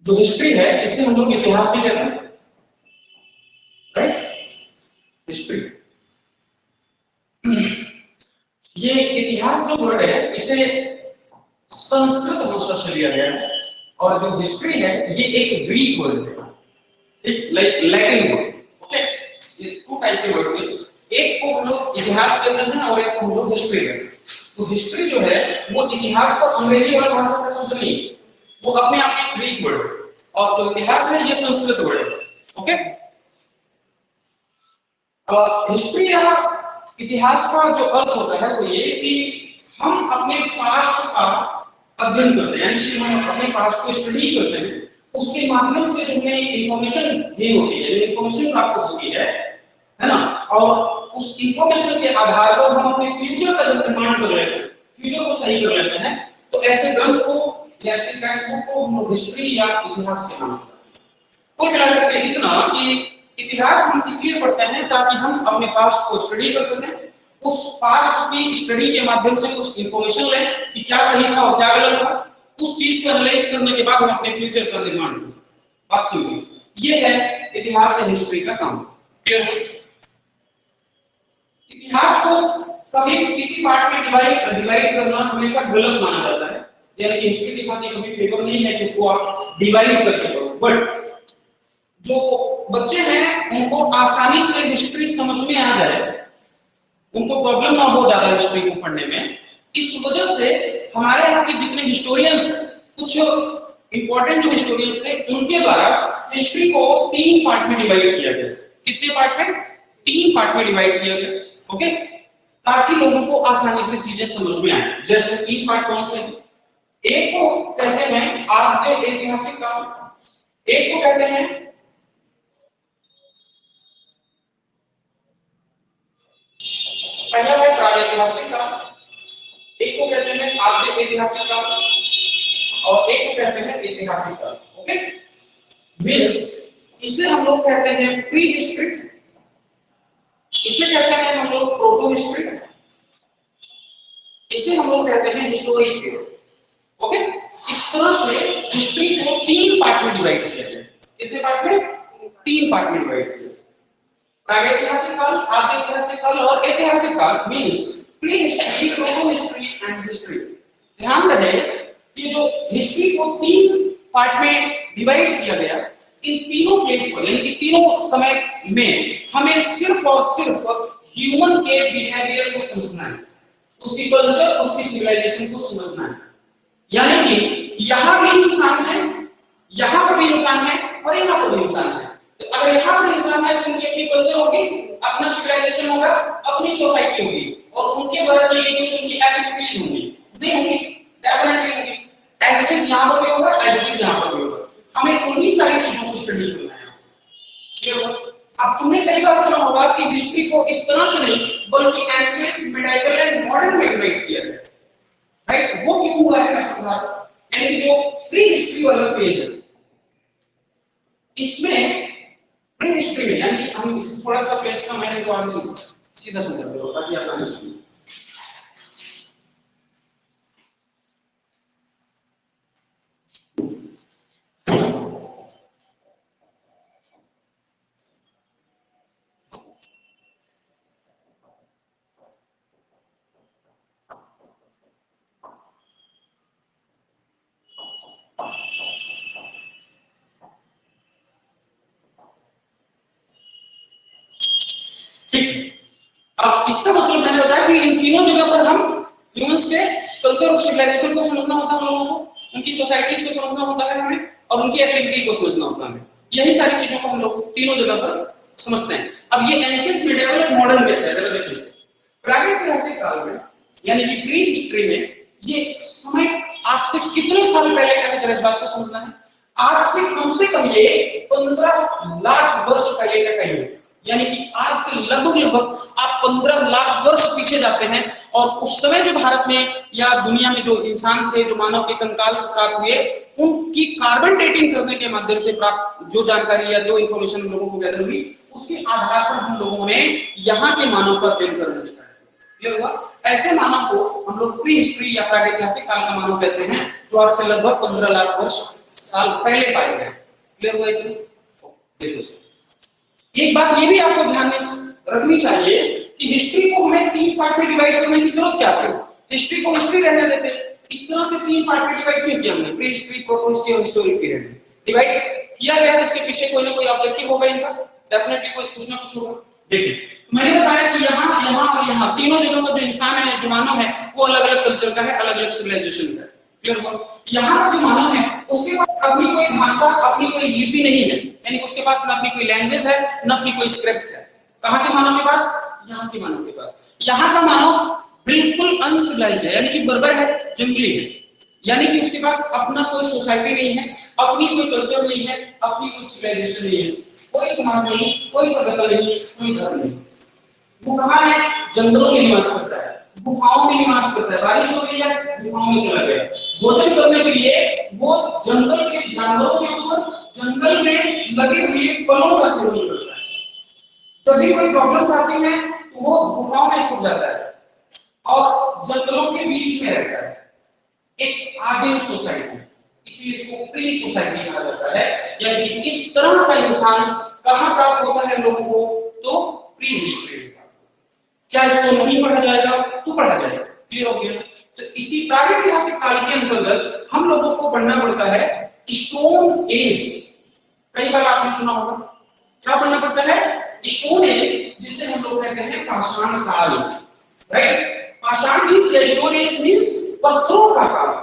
जो हिस्ट्री है इसे हम लोग इतिहास भी कहते हैं, राइट? हिस्ट्री, ये इतिहास जो वर्ड है इसे संस्कृत भाषा से लिया गया है, और जो हिस्ट्री है ये एक ग्रीक वर्ड है, एक लैटिन वर्ड। ओके, ये टू टाइप के वर्ड हैं, एक को हम लोग इतिहास कहते हैं और एक को हम लोग हिस्ट्री कहते हैं। तो हिस्ट्री जो है वो इतिहास का अंग्रेजी वाला भाषा का शब्द नहीं, वो अपने आप में ग्रीक वर्ड है, और जो इतिहास है ये संस्कृत वर्ड है। ओके, हिस्ट्री या इतिहास का जो अर्थ होता है वो ये कि हम अपने पास्ट का अध्ययन करते हैं, यानी कि हम अपने पास्ट को स्टडी करते हैं, उसके माध्यम से जो हमें इंफॉर्मेशन गेन होती है, इंफॉर्मेशन प्राप्त होती है ना, और उस इंफॉर्मेशन के आधार पर हम अपने फ्यूचर का निर्माण कर लेते हैं, फ्यूचर को सही कर लेते हैं। तो ऐसे ग्रंथ को या ऐसे टेक्स्टबुक को हम हिस्ट्री या इतिहास के नाम से जानते हैं। कुल मिलाकर के इतना कि इतिहास हम इसलिए पढ़ते हैं ताकि हम अपने पास्ट को स्टडी कर सकें, उस पास्ट की स्टडी के माध्यम से कुछ इंफॉर्मेशन लें कि क्या सही था और क्या गलत था, उस चीज को एनालाइज करने के बाद हम अपने फ्यूचर का निर्माण करें। बात समझिए, ये है इतिहास या हिस्ट्री का काम। इतिहास को कभी किसी पार्ट में डिवाइड करना हमेशा गलत माना जाता है, यानी कि हिस्ट्री के साथ ये कभी फेवर नहीं है कि इसको आप डिवाइड करके पढ़ो। बट जो बच्चे हैं उनको आसानी से हिस्ट्री समझ में आ जाए, उनको प्रॉब्लम ना हो ज्यादा हिस्ट्री को पढ़ने में, इस वजह से हमारे यहाँ के जितने हिस्टोरियंस, कुछ इंपॉर्टेंट जो हिस्टोरियंस थे, उनके द्वारा हिस्ट्री को 3 पार्ट में डिवाइड किया गया। कितने पार्ट में? 3 पार्ट में डिवाइड किया गया। ओके, ताकि लोगों को आसानी से चीजें समझ में आए। जैसे 3 पार्ट कौन से? एक को कहते हैं आद्य ऐतिहासिक काल, एक को कहते हैं पहला है प्रागैतिहासिक काल, एक को कहते हैं आद्य ऐतिहासिक काल, और एक को कहते हैं ऐतिहासिक काल। ओके, मींस इसे हम लोग कहते हैं प्री हिस्ट्री, इसे कहते हैं हम लोग प्रोटो हिस्ट्री, इसे हम लोग कहते हैं हिस्टोरिक पीरियड। ओके, इस तरह से हिस्ट्री को 3 पार्ट में डिवाइड किया गया। कितने पार्ट में? 3 पार्ट में डिवाइड किया। प्रागैतिहासिक काल, आद्य ऐतिहासिक काल और ऐतिहासिक काल, means pre history, proto history and history. ध्यान रहे कि जो हिस्ट्री को 3 पार्ट में डिवाइड किया गया, इन तीनों प्लेस पर, यानी कि तीनों समय में हमें सिर्फ और सिर्फ ह्यूमन के बिहेवियर को समझना है, उसकी कल्चर, उसकी सिविलाइजेशन को समझना है। यानी कि यहाँ भी इंसान है, यहाँ पर भी इंसान है और यहाँ पर भी इंसान है। तो अगर यहाँ पर इंसान है तो उनकी अपनी कल्चर होगी, अपना सिविलाइजेशन होगा, अपनी सोसाइटी होगी, और उनके द्वारा की गई कुछ उनकी एक्टिविटीज होंगी, नहीं होंगी? डेफिनेटली होंगी। एज इट इज यहाँ पर भी होगा, एज इट इज यहाँ पर भी होगा। हमें उन्हीं सारी चीजों को स्टडी करना है। क्लियर हुआ? अब तुमने कई बार सुना होगा कि हिस्ट्री को इस तरह से नहीं बल्कि एंशिएंट, मिडाइवल एंड मॉडर्न में डिवाइड किया गया, राइट? वो क्यों हुआ है मैं समझा रहा हूं। यानी जो प्री हिस्ट्री वाला फेज है, इसमें प्री हिस्ट्री में, यानी कि हम थोड़ा सा फेज का मैंने तो आगे सीधा समझा दो ताकि आसानी से। अब इसका मतलब मैंने बताया कि इन तीनों जगह पर हम ह्यूमंस के कल्चर और सिविलाइजेशन को समझना होता है, हम लोगों को उनकी सोसाइटीज को समझना होता है हमें, और उनकी एक्टिविटी को समझना होता है हमें। यही सारी चीजों को हम लोग तीनों जगह पर समझते हैं। अब ये एंशिएंट, मिडिवल और मॉडर्न कैसे है जरा देखिए। प्रागैतिहासिक काल में, यानी कि प्री हिस्ट्री में, ये समय आज से कितने साल पहले का है, इस बात को समझना है। आज से कम ये 15 लाख वर्ष पहले का टाइम है, यानी कि आज से लगभग आप 15 लाख वर्ष पीछे जाते हैं, और उस समय जो भारत में या दुनिया में जो इंसान थे, जो मानव के कंकाल प्राप्त हुए, उनकी कार्बन डेटिंग करने के माध्यम से प्राप्त जो जानकारी या जो इंफॉर्मेशन हम लोगों को गैदर हुई, उसके आधार पर हम लोगों ने यहाँ के मानव का अध्ययन करना स्टार्ट किया। क्लियर हुआ? ऐसे मानव को हम लोग प्री हिस्ट्री या प्रागैतिहासिक काल का मानव कहते हैं, जो आज से लगभग 15 लाख वर्ष साल पहले पाए गए। क्लियर हुआ इतना? देखो एक बात ये भी आपको ध्यान में रखनी चाहिए कि हिस्ट्री को हमें 3 पार्ट में डिवाइड करने की जरूरत क्या पड़ी? हिस्ट्री को हिस्ट्री रहने देते, इस तरह से 3 पार्ट में डिवाइड क्यों किया हमने? प्री हिस्ट्री, प्रोटो हिस्ट्री और हिस्टोरिक पीरियड डिवाइड किया गया है। इसके पीछे कोई ना कोई ऑब्जेक्टिव होगा इनका, डेफिनेटली कुछ ना कुछ होगा। देखिए मैंने बताया कि यहाँ और यहाँ तीनों जगहों का जो इंसान है, जो मानव है, वो अलग-अलग कल्चर का है, अलग-अलग सिविलाइजेशन का है। क्लियर हुआ? यहाँ का जो मानव है उसके पास अपनी कोई भाषा, अपनी कोई लिपि नहीं है, यानी उसके पास ना अपनी कोई लैंग्वेज है, ना अपनी कोई स्क्रिप्ट है। कहाँ के मानव के पास? यहाँ के मानव के पास। यहाँ का मानव बिल्कुल अनसिविलाइज्ड है, यानी कि बर्बर है, जंगली है, यानी कि उसके पास अपना कोई सोसाइटी नहीं है, अपनी कोई कल्चर नहीं है, अपनी कोई सिविलाइजेशन नहीं है, कोई समाज नहीं, कोई सभ्यता नहीं, कोई धर्म नहीं। वो कहाँ है? जंगलों में निवास करता है, गुफाओं में निवास करता है। बारिश हो गई है, गुफाओं में चला गया। भोजन करने के लिए वो जंगल के जानवरों के ऊपर, जंगल में लगे हुए फलों का सेवन करता है। जब भी कोई प्रॉब्लम्स आती है तो वो गुफाओं में छुप जाता है और जंगलों के बीच में रहता है। एक आदिम सोसाइटी, इसलिए इसको प्री सोसाइटी कहा जाता है। यानी कि इस तरह का इंसान कहां प्राप्त होता है लोगों को? तो प्री हिस्ट्री। क्या इसको नहीं पढ़ा जाएगा? तो पढ़ा जाएगा। क्लियर हो गया? तो इसी प्रागैतिहासिक काल के अंतर्गत हम लोगों को पढ़ना पड़ता है स्टोन एज। कई बार आपने सुना होगा, क्या पढ़ना पड़ता है? स्टोन एज, जिसे हम लोग कहते हैं पाषाण काल। राइट? पाषाण मींस स्टोन एज मींस पत्थरों का काल।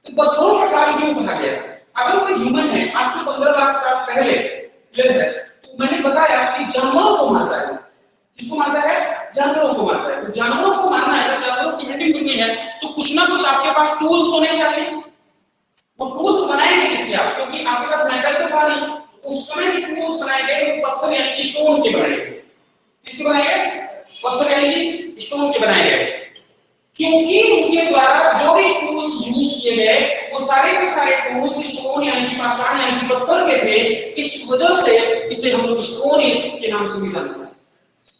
तो पत्थरों का काल क्यों कहा गया? अगर कोई ह्यूमन है आज से 15 लाख साल पहले, क्लियर है, तो मैंने बताया कि जानवरों को मारता है। किसको मारता है? जानवरों को मारता है। तो जानवरों को मारना है, जानवरों की हड्डी टूटी है, तो कुछ ना कुछ आपके पास टूल्स होने चाहिए। वो टूल्स बनाएंगे किसके आप? क्योंकि आपके पास मेटल तो था नहीं, उस समय के टूल्स बनाए गए वो पत्थर यानी कि स्टोन के बनाए गए। किसके बनाए गए? पत्थर यानी कि स्टोन के बनाए गए। क्योंकि उनके द्वारा जो भी टूल्स यूज किए गए वो सारे के सारे टूल्स स्टोन यानी कि पाषाण यानी कि पत्थर के थे। इस वजह से इसे हम लोग स्टोन एज के नाम से भी जानते हैं।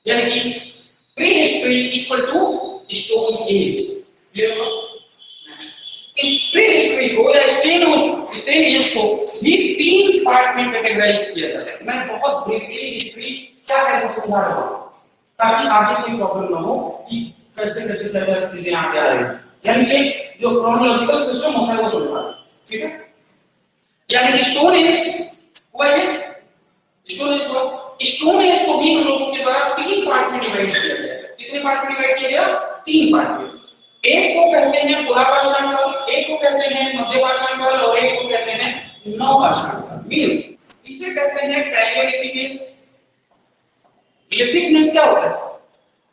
यानी कि pre history equal to stone age. Clear हो? इस प्री हिस्ट्री को या स्टोन एज को भी 3 पार्ट में कैटेगराइज किया जाता है। मैं बहुत ब्रीफली हिस्ट्री क्या है वो समझा रहा हूं ताकि आगे कोई प्रॉब्लम ना हो कि कैसे कैसे तरह की चीजें आगे आ रही हैं। यानी कि जो क्रोनोलॉजिकल सिस्टम होता है वो समझा। ठीक है? यानी कि स्टोन एज हुआ है, स्टोन एज हुआ। स्टोन एज को भी हम लोगों के द्वारा 3 पार्ट में डिवाइड किया गया है। कितने पार्ट में डिवाइड किया गया? 3 पार्ट में। एक को कहते हैं पुरापाषाण काल, एक को कहते हैं मध्यपाषाण काल और एक को कहते हैं नवपाषाण काल। मींस इसे कहते हैं पैलियोलिथिक एज। लिथिक मींस क्या होता है?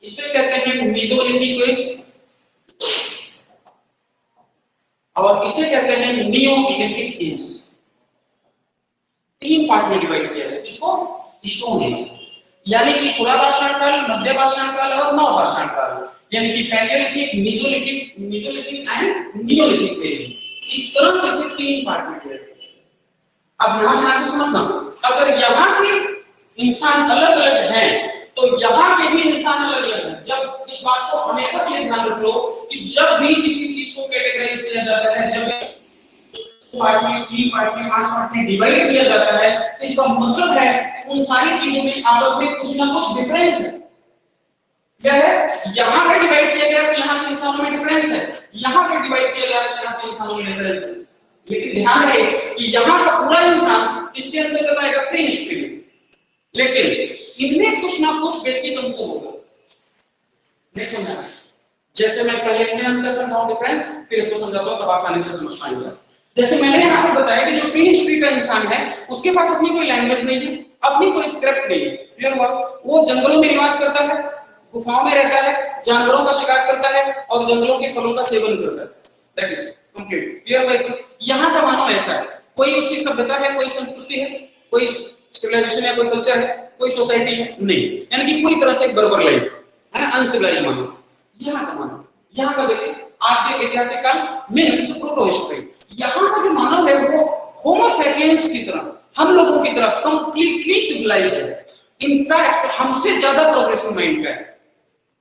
इसे कहते हैं मेसोलिथिक एज और इसे कहते हैं नियोलिथिक एज। 3 पार्ट में डिवाइड किया है इसको स्टोन एज। यानी कि पुरापाषाण काल, मध्यपाषाण काल और नवपाषाण काल। यानी कि paleolithic, mesolithic and neolithic age. इस तरह से इसे 3 पार्ट में डिवाइड किया। अब यहां से समझना, अगर यहां के इंसान अलग-अलग हैं तो यहाँ के भी इंसान अलग-अलग हैं। जब इस बात को हमेशा के लिए ध्यान रख लो कि जब भी किसी चीज को कैटेगराइज किया जाता है, जब पार्ट में 3 पार्ट में 5 पार्ट में डिवाइड किया जाता है, इसका मतलब है कि उन सारी चीजों में आपस में कुछ ना कुछ डिफरेंस है। क्या है? यहाँ का डिवाइड किया गया तो यहाँ के इंसानों में डिफरेंस है, यहाँ का डिवाइड किया गया तो यहाँ के इंसानों में डिफरेंस है। लेकिन ध्यान रहे कि यहाँ का पूरा इंसान इसके अंतर्गत आएगा प्री हिस्ट्री में, लेकिन इनमें कुछ ना कुछ बेसिक अंतर होगा। नहीं समझा? जैसे मैं पहले इनमें अंतर समझाऊं डिफरेंस, फिर इसको समझाता हूं तब आसानी से समझ पाएंगे। जैसे मैंने यहाँ पर बताया कि जो प्री हिस्ट्री का इंसान है उसके पास अपनी कोई लैंग्वेज नहीं है, अपनी कोई स्क्रिप्ट नहीं है। क्लियर हुआ? वो जंगलों में निवास करता है, गुफाओं में रहता है, जानवरों का शिकार करता है और जंगलों के फलों का सेवन करता है। That is complete. क्लियर हुआ? यहाँ का मानो ऐसा है, कोई उसकी सभ्यता है, कोई संस्कृति है, कोई सिविलाइजेशन है, कोई कल्चर है, कोई सोसाइटी है नहीं, यानी कि पूरी तरह से एक बर्बर लाइफ है ना, अनसिविलाइज्ड मानो। यहाँ का मानो, यहाँ का देखिए आद्य ऐतिहासिक काल मींस प्रोटो हिस्ट्री। यहाँ का जो मानव है वो होमो सैपियंस की तरह, हम लोगों की तरह कंप्लीटली सिविलाइज्ड है। इनफैक्ट हमसे ज्यादा प्रोग्रेसिव माइंड का है।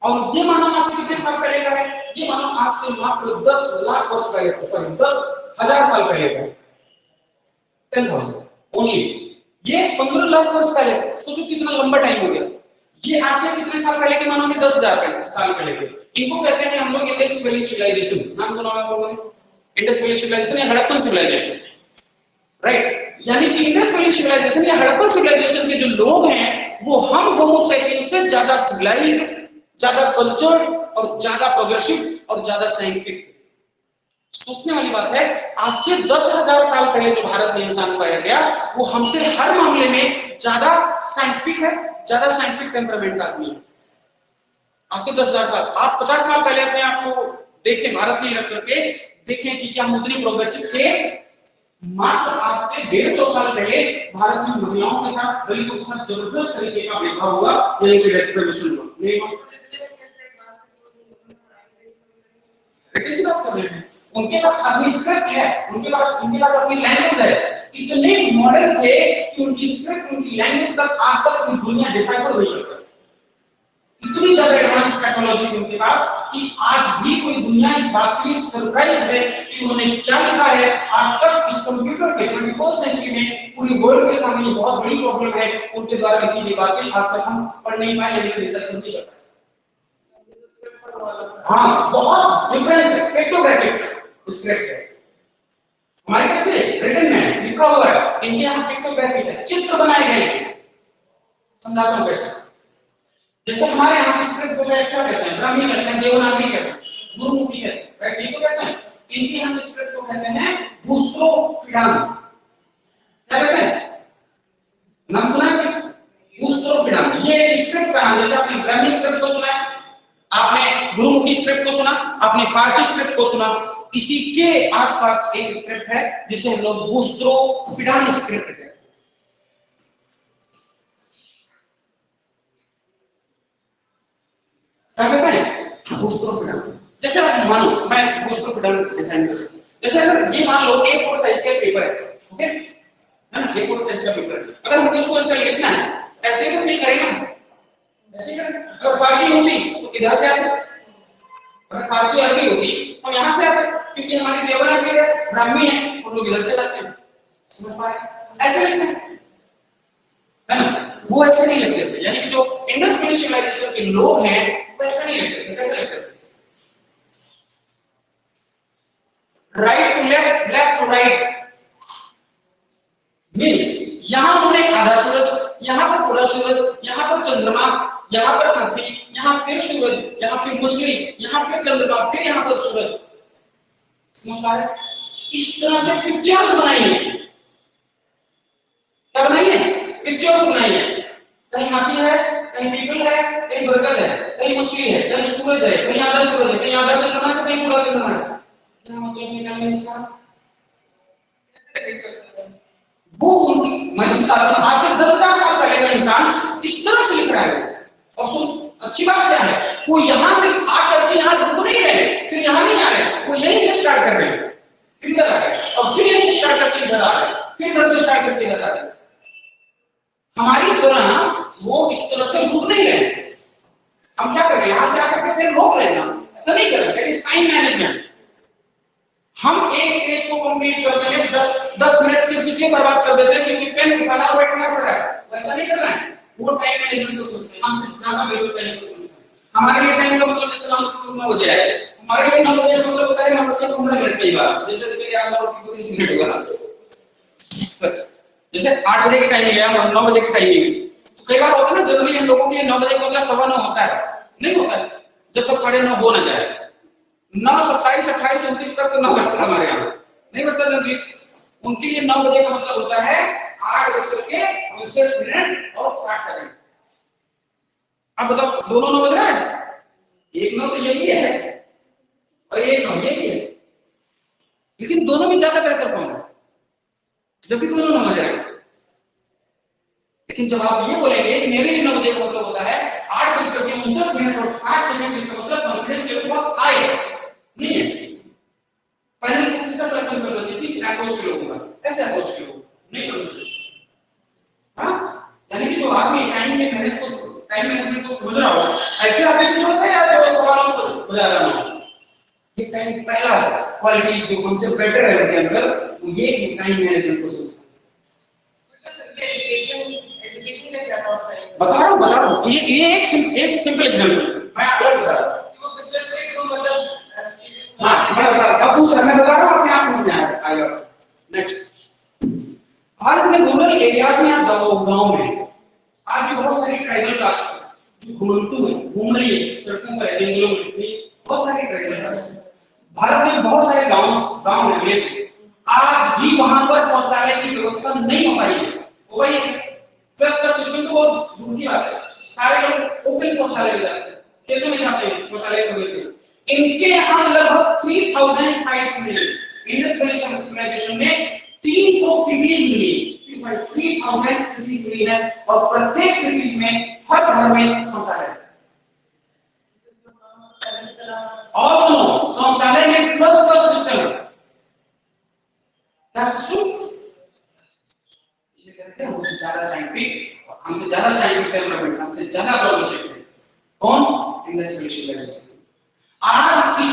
और ये मानव आज से कितने साल पहले का है? ये मानव आज से मात्र 10 लाख वर्ष पहले, सॉरी 10,000 साल पहले का है। 10,000 ओनली। ये 15 लाख वर्ष पहले, सोचो कितना लंबा टाइम हो गया। ये आज से कितने साल पहले के मानो कि 10,000 साल पहले के। इनको कहते हैं हम लोग इंडस वैली सिविलाइजेशन, नाम सुना होगा आपने? इंडस वैली सिविलाइजेशन या हड़प्पन सिविलाइजेशन, राइट। यानी कि इंडस वैली सिविलाइजेशन या हड़प्पन सिविलाइजेशन के जो लोग हैं वो हम होमो सेपियंस से ज्यादा सिविलाइज्ड, ज्यादा कल्चर्ड और ज्यादा प्रोग्रेसिव और ज्यादा साइंटिफिक। सोचने वाली बात है, आज से 10,000 साल पहले जो भारत में इंसान पाया गया वो हमसे हर मामले में ज्यादा साइंटिफिक है, ज्यादा साइंटिफिक टेम्परामेंट का आदमी है। आज से 10,000 साल, आप 50 साल पहले अपने आप को देखें, भारत में रख करके देखें कि क्या हम उतने प्रोग्रेसिव थे। मात्र आज से 150 साल पहले भारत में महिलाओं के साथ, दलितों के साथ जबरदस्त तरीके का भेदभाव हुआ, यानी कि डिस्क्रिमिनेशन हुआ। किसी बात कर रहे हैं, उनके पास अपनी स्क्रिप्ट है, उनके पास अपनी लैंग्वेज है। इतने मॉडर्न थे कि उनकी स्क्रिप्ट, उनकी लैंग्वेज तक आज तक पूरी दुनिया डिसाइफर नहीं कर पाई। इतनी ज्यादा एडवांस टेक्नोलॉजी उनके पास कि आज भी कोई दुनिया इस बात के लिए सरप्राइज है कि उन्होंने क्या लिखा है। आज तक इस कंप्यूटर के 21st सेंचुरी में पूरी वर्ल्ड के सामने बहुत बड़ी प्रॉब्लम है, उनके द्वारा लिखी गई बातें आज तक हम पढ़ नहीं पाए, लेकिन रिसर्च नहीं कर पाए। हाँ, बहुत डिफरेंस है, पिक्टोग्राफिक स्क्रिप्ट है। हमारे कैसे रिटन में लिखा हुआ है, इनके यहाँ पिक्टोग्राफिक है, चित्र बनाए गए हैं। समझाता हूँ कैसे। जैसे हमारे यहाँ की स्क्रिप्ट को क्या कहते हैं, ब्राह्मी कहते हैं, देवनागरी कहते हैं, गुरुमुखी कहते हैं, राइट, ये तो कहते हैं। इनके यहाँ की स्क्रिप्ट को कहते हैं बूस्ट्रोफिडान। क्या कहते हैं, नाम सुना है? बूस्ट्रोफिडान, ये स्क्रिप्ट का नाम। जैसे आपने ब्राह्मी स्क्रिप्ट को सुना है, आपने गुरुमुखी स्क्रिप्ट को सुना, आपने फारसी स्क्रिप्ट को सुना, इसी के आसपास एक स्क्रिप्ट है जिसे हम लोग बूस्ट्रोफिडान स्क्रिप्ट कहते हैं। क्या कहते हैं, बूस्ट्रोफिडान। जैसे आप मान लो, मैं बूस्ट्रोफिडान डिजाइन कर, जैसे अगर ये मान लो A4 साइज का पेपर है, ओके है ना, A4 साइज का पेपर है। अगर मुझे इसको ऐसे लिखना है, ऐसे तो नहीं करेगा, ऐसे करेगा। अगर फारसी होती तो इधर से आता, अगर फारसी अरबी होती तो यहां से आता, क्योंकि हमारी देवनागरी है, ब्राह्मी है, हम लोग इधर से लाते हैं। समझ पाए? ऐसे लिखते है ना, वो ऐसे नहीं लिखते थे। यानी कि जो इंडस वैली सिविलाइजेशन के लोग हैं वो ऐसा नहीं लिखते थे। कैसे लिखते थे? Right to left, left to right. Means यहां उन्होंने आधा सूरज, यहां पर पूरा सूरज, यहां पर चंद्रमा, यहां पर हाथी, यहां फिर सूरज, यहां फिर मछली, यहां फिर चंद्रमा, फिर यहां पर सूरज। समझ पा रहे? इस तरह से पिक्चर्स बनाई है। क्या बनाई है? पिक्चर्स बनाई है। कहीं हाथी है, कहीं पीपल है, कहीं बरगद है, कहीं मछली है, कहीं सूरज है, कहीं आधा सूरज है, कहीं आधा चंद्रमा है, कहीं पूरा चंद्रमा है। क्या मतलब निकालना है इसका? वो उनकी, मैं आज से 10,000 साल पहले का इंसान इस तरह से लिख रहा है। और सुन, अच्छी बात क्या है, वो यहां से आकर के यहां रुक नहीं रहे, फिर यहां नहीं आ रहे, वो यहीं से स्टार्ट कर रहे हैं, फिर इधर आ रहे, और फिर यहीं से स्टार्ट करके इधर आ रहे, फिर इधर से स्टार्ट करके इधर आ रहे। हमारी तरह वो इस तरह से रुक नहीं रहे। हम क्या कर रहे हैं, यहां से आकर के फिर रोक रहे हैं, ऐसा नहीं कर रहे। That is time management. हम एक पेज को कंप्लीट करने में 10 मिनट सिर्फ इसलिए बर्बाद कर देते हैं क्योंकि पेन उठाना और बैठना पड़ रहा है। वैसा नहीं कर रहा है, वो टाइम मैनेजमेंट को सोचते हैं। हमसे ज्यादा वैल्यू टाइम को समझते हैं। हमारे लिए टाइम का मतलब जैसे हम 9 बजे आए, हमारे लिए 9 बजे का मतलब होता है 9 बजे 15 मिनट की बात, जैसे इसके लिए आप 9 बजे 25 मिनट हुआ। जैसे 8 बजे की टाइमिंग है और 9 बजे की टाइमिंग, तो कई बार होता है ना, जनरली हम लोगों के लिए 9 बजे का मतलब 9:15 होता है, नहीं होता है जब तक 9:30 हो ना जाए। 9, 27, 28, 29 तक तो 9 बजता हमारे यहाँ नहीं बजता जनरली। उनके लिए 9 बजे का मतलब होता है 8:59 और 60 सेकंड। अब बताओ, दोनों 9 बज रहा है? एक 9 तो यही है और एक 9 यही है, लेकिन दोनों में ज्यादा बेहतर कौन है? जबकि दोनों 9 बज रहे हैं। लेकिन जब आप ये बोलेंगे कि मेरे लिए 9 बजे का मतलब होता है 8:59 और 60 सेकंड, इसका मतलब कॉन्फिडेंस लेवल बहुत हाई है, नहीं है। पहले किसका सिलेक्शन करना चाहिए? किस अप्रोच के लोगों का? कैसे अप्रोच के लोग नहीं करना चाहिए। हाँ, यानी कि जो आदमी टाइम मैनेजमेंट को समझ रहा हो, ऐसे आदमी की जरूरत है यार जो सवालों को बुझा रहा हो। ये टाइम पहला क्वालिटी जो हमसे बेटर है उनके अंदर, वो ये टाइम मैनेजमेंट को समझता है। एजुकेशन का क्या कॉस्ट है? बता रहा हूँ ये एक सिंपल एग्जांपल मैं आपको बता रहा हूँ। तो बिजनेस से तो मतलब चीजें हाँ मैं बता रहा हूँ, अब मैं बता रहा हूँ अपने आप समझ में आएगा। नेक्स्ट, भारत में रूरल एरियाज में आप जाओ गांव में, आज भी बहुत सारी ट्राइबल कास्ट जो घूम रही है सड़कों पर, जंगलों में, बहुत सारी ट्राइबल कास्ट। भारत में बहुत सारे गांव है वैसे, आज भी वहां पर शौचालय की व्यवस्था नहीं हो पाई है। हो पाई है प्लस का सिस्टम तो बहुत दूर की बात है, सारे लोग ओपन शौचालय में जाते हैं, खेतों में जाते हैं शौचालय करने के लिए। इनके यहाँ लगभग 3000 साइट्स मिली, इंडस्ट्रियलाइजेशन में 300 सिटीज मिली, 3000 सिटीज मिली है, और प्रत्येक सिटीज में हर घर में शौचालय है। और सुनो, शौचालय में फ्लश का सिस्टम है। क्या सिस्टम? कहते हैं हमसे ज्यादा साइंटिफिक, हमसे ज्यादा साइंटिफिक डेवलपमेंट, हमसे ज्यादा प्रोग्रेसिव है कौन? इंडस्ट्रियलाइजेशन। आज इस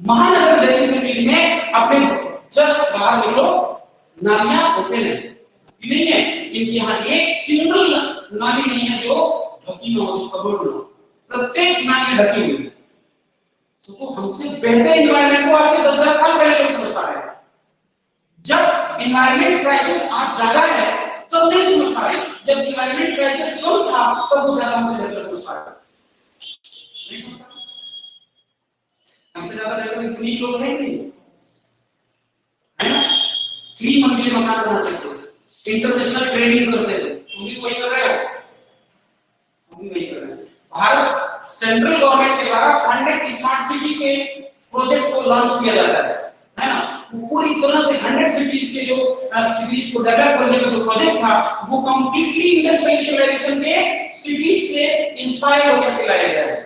महानगर जैसी सिटीज में अपने जस्ट बाहर निकलो, नालियां ओपन है नहीं है, इनके यहाँ एक सिंगल नाली नहीं है जो ढकी न हो, कवर्ड न हो, प्रत्येक नाली ढकी हुई है। सोचो, हमसे बेहतर एनवायरनमेंट को आज से 10,000 साल पहले लोग समझ पा रहे हैं। जब एनवायरनमेंट क्राइसिस आज ज्यादा है तब नहीं समझ पा रहे, जब एनवायरनमेंट क्राइसिस कम था तब वो ज्यादा हमसे बेहतर समझ पा रहे। नहीं समझ पा, हमसे ज्यादा बेहतर इतनी लोग हैं नहीं, है ना? 3 मंजिल मकान बनाना चाहिए, इंटरनेशनल ट्रेडिंग करते हैं, तुम भी वही कर रहे हो, हम भी वही कर रहे हैं। भारत सेंट्रल गवर्नमेंट के द्वारा 100 स्मार्ट सिटी के प्रोजेक्ट को लॉन्च किया जाता है ना? वो पूरी तरह से 100 सिटीज के जो सिटीज को डेवलप करने का जो प्रोजेक्ट था वो कंप्लीटली इंडस्ट्रियलाइजेशन के सिटीज से इंस्पायर होकर लाया गया है।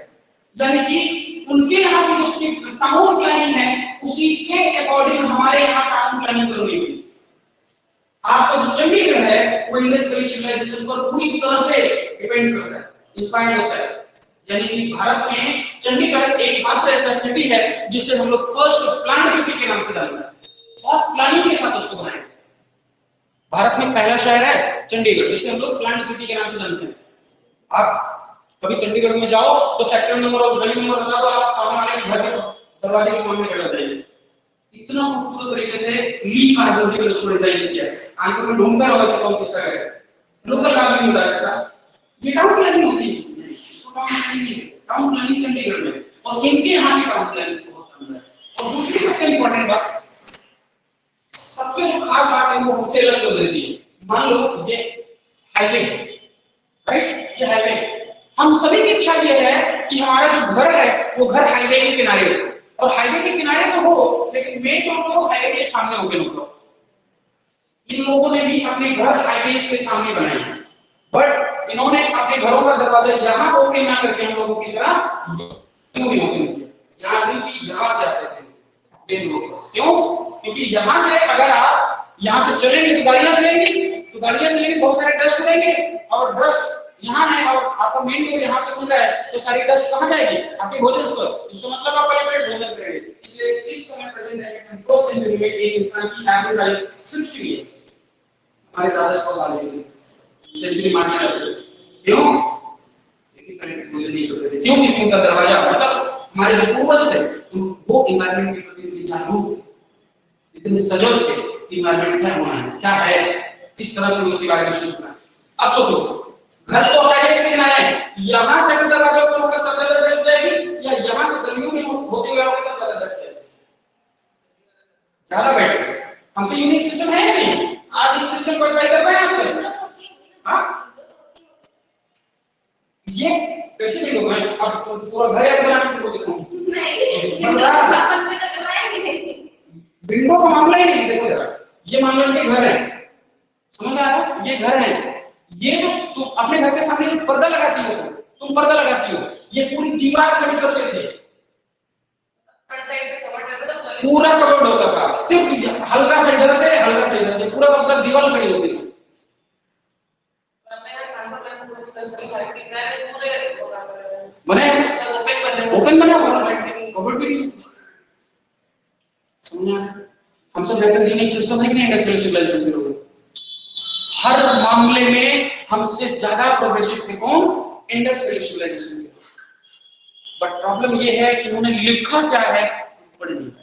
यानी कि उनके यहाँ की जो टाउन प्लानिंग है उसी के अकॉर्डिंग हमारे यहाँ टाउन प्लानिंग करनी हुई। आपका जो चंडीगढ़ है वो इंडस्ट्रियलाइजेशन पर पूरी तरह से डिपेंड करता है, इंस्पायर होता है। यानी कि भारत में चंडीगढ़ एकमात्र ऐसा सिटी है जिसे हम लोग फर्स्ट प्लांट सिटी के नाम से जानते हैं, और प्लानिंग के साथ उसको बनाया। भारत में पहला शहर है चंडीगढ़ जिसे हम लोग प्लांट सिटी के नाम से जानते हैं। आप कभी चंडीगढ़ में जाओ तो सेक्टर नंबर और गली नंबर बता दो, आप सामने वाले के घर के दरवाजे के सामने खड़े हो जाएंगे। इतना खूबसूरत तरीके से ली मार्बल से उसको डिजाइन किया है, आंखों में ढूंढकर और ऐसे कौन किसका है लोकल आदमी बता सकता। ये टाउन प्लानिंग होती है, टाउन प्लानिंग चंडीगढ़ में, और इनके यहाँ की टाउन प्लानिंग बहुत शानदार है। और दूसरी सबसे इंपॉर्टेंट बात, सबसे जो खास बात है वो हमसे अलग कर देती है। मान लो ये हाईवे है, राइट? ये हाईवे, हम सभी की इच्छा ये है कि हमारा जो घर है वो घर हाईवे के किनारे हो, और हाईवे के किनारे तो हो लेकिन मेन रोड तो हाईवे के सामने होके हो। इन लोगों ने भी अपने घर हाईवे के सामने बनाए हैं, बट इन्होंने अपने घरों का दरवाजा यहाँ से ओपन ना करके हम लोगों की तरह क्यों नहीं ओपन किया? यहाँ भी यहाँ से आते थे लोग, क्यों? क्योंकि यहाँ से अगर आप यहाँ से चलेंगे तो गाड़ियां चलेंगी, बहुत सारे डस्ट रहेंगे, और डस्ट यहाँ है और आपका मेन डोर यहाँ से खुल रहा है तो सारी डस्ट कहाँ जाएगी? आपके भोजन पर। इसका मतलब आप पहले भोजन करेंगे। इसलिए इस समय प्रेजेंट है 21st सेंचुरी में एक इंसान की एवरेज आयु 60 इयर्स, हमारे दादा 100 साल की सेंचुरी मानी जाती है। क्यों? भोजन नहीं करते थे, क्यों? क्योंकि उनका दरवाजा, मतलब हमारे जो पूर्वज थे वो एनवायरनमेंट के प्रति इतने जागरूक, इतने सजग थे कि एनवायरनमेंट क्या होना है, क्या है, इस तरह से उसके बारे में सोचना। अब सोचो, घर तो हाईवे से किनारे है, यहाँ से अगर दरवाजा ओपन होगा तब ज्यादा डस्ट जाएगी, या यहाँ से गलियों में होते हुए आओगे तब ज्यादा डस्ट जाएगी? ज्यादा बेटर। हमसे यूनिक सिस्टम है नहीं, आज इस सिस्टम को ट्राई कर रहे हैं आज तक। हाँ, ये कैसे भी होगा? अब पूरा घर याद बना के देखो, नहीं विंडो का मामला ही नहीं। देखो जरा, ये मान लो कि घर है, समझ आ रहा है? ये घर है, ये जो तुम अपने घर के सामने जो पर्दा लगाती हो, तुम पर्दा लगाती हो, ये पूरी दीवार खड़ी करते थे, पूरा कवर्ड होता था, सिर्फ हल्का सा इधर से पूरा पूरा दीवार खड़ी होती थी। बने ओपन बना हुआ कवर्ड भी नहीं। समझा? हम सब बेहतर यूनिक सिस्टम है कि नहीं इंडस्ट्रियल सिविलाइजेशन के लोग। हर मामले में हमसे ज्यादा प्रोग्रेसिव थे कौन? इंडस्ट्रियल सिविलाइजेशन के। बट प्रॉब्लम ये है कि उन्होंने लिखा क्या है पढ़ नहीं पाए।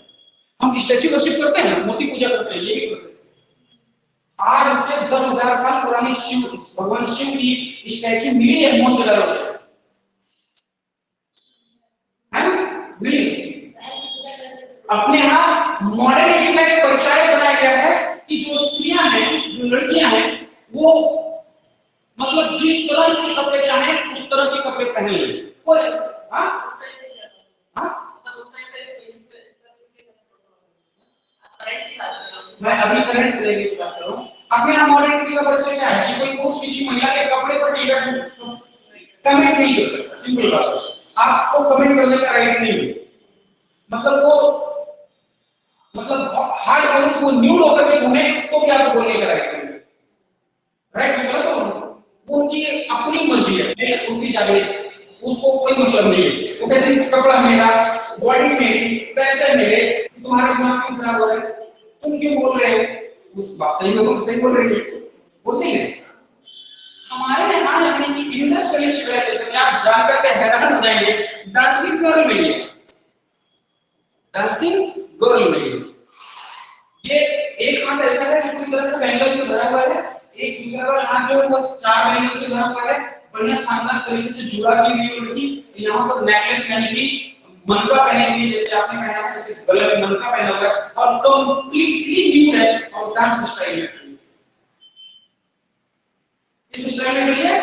हम स्टैच्यू वर्शिप करते हैं, मूर्ति पूजा करते हैं, ये भी करते हैं। आज से 10,000 साल पुरानी शिव, भगवान शिव की स्टैच्यू मिली है मोहनजोदड़ो से, है ना? मिली। अपने यहाँ मॉडर्निटी का एक परिचय बनाया गया है कि जो स्त्रियां हैं, जो लड़कियां हैं, वो मतलब जिस तरह के कपड़े चाहे उस तरह के कपड़े पहन ले। कोई मैं अभी करंट से लेके बात कर रहा हूँ। अपने यहाँ मॉडर्निटी का परिचय क्या है कि कोई पुरुष किसी महिला के कपड़े पर कमेंट नहीं कर सकता। सिंपल बात है, आपको कमेंट करने का राइट नहीं है। मतलब वो मतलब हार्ड बोलूं को न्यूड होकर के घूमे तो क्या तो बोलने का राइट नहीं है। राइट नहीं गलत हो, वो उनकी अपनी मर्जी है, उनकी जाने, उसको कोई मतलब नहीं है। वो कहते हैं कपड़ा मेरा, बॉडी मेरी, पैसे मेरे, तुम्हारा दिमाग क्यों खराब हो रहा है, तुम क्यों बोल रहे हो? उस बात सही में तो सही बोल रही है, बोलते हैं। हमारे यहाँ यानी कि इंडस्ट्रियल सिविलाइजेशन आप जानकर के हैरान हो जाएंगे। डांसिंग गर्ल में ये, डांसिंग गर्ल में ये एक हाथ ऐसा है कि पूरी तरह से बैंगल से भरा हुआ है, एक दूसरा वाला हाथ जो है वो 4 बैंगल से भरा हुआ है, बढ़िया शानदार तरीके से जुड़ा की हुई है लड़की। यहाँ पर नेकलेस यानी कि मनका पहने हुई, जैसे आपने पहना है, जैसे गले में मनका पहना हुआ है और कंप्लीटली न्यू है और डांस स्टाइल में। इस स्टाइल में है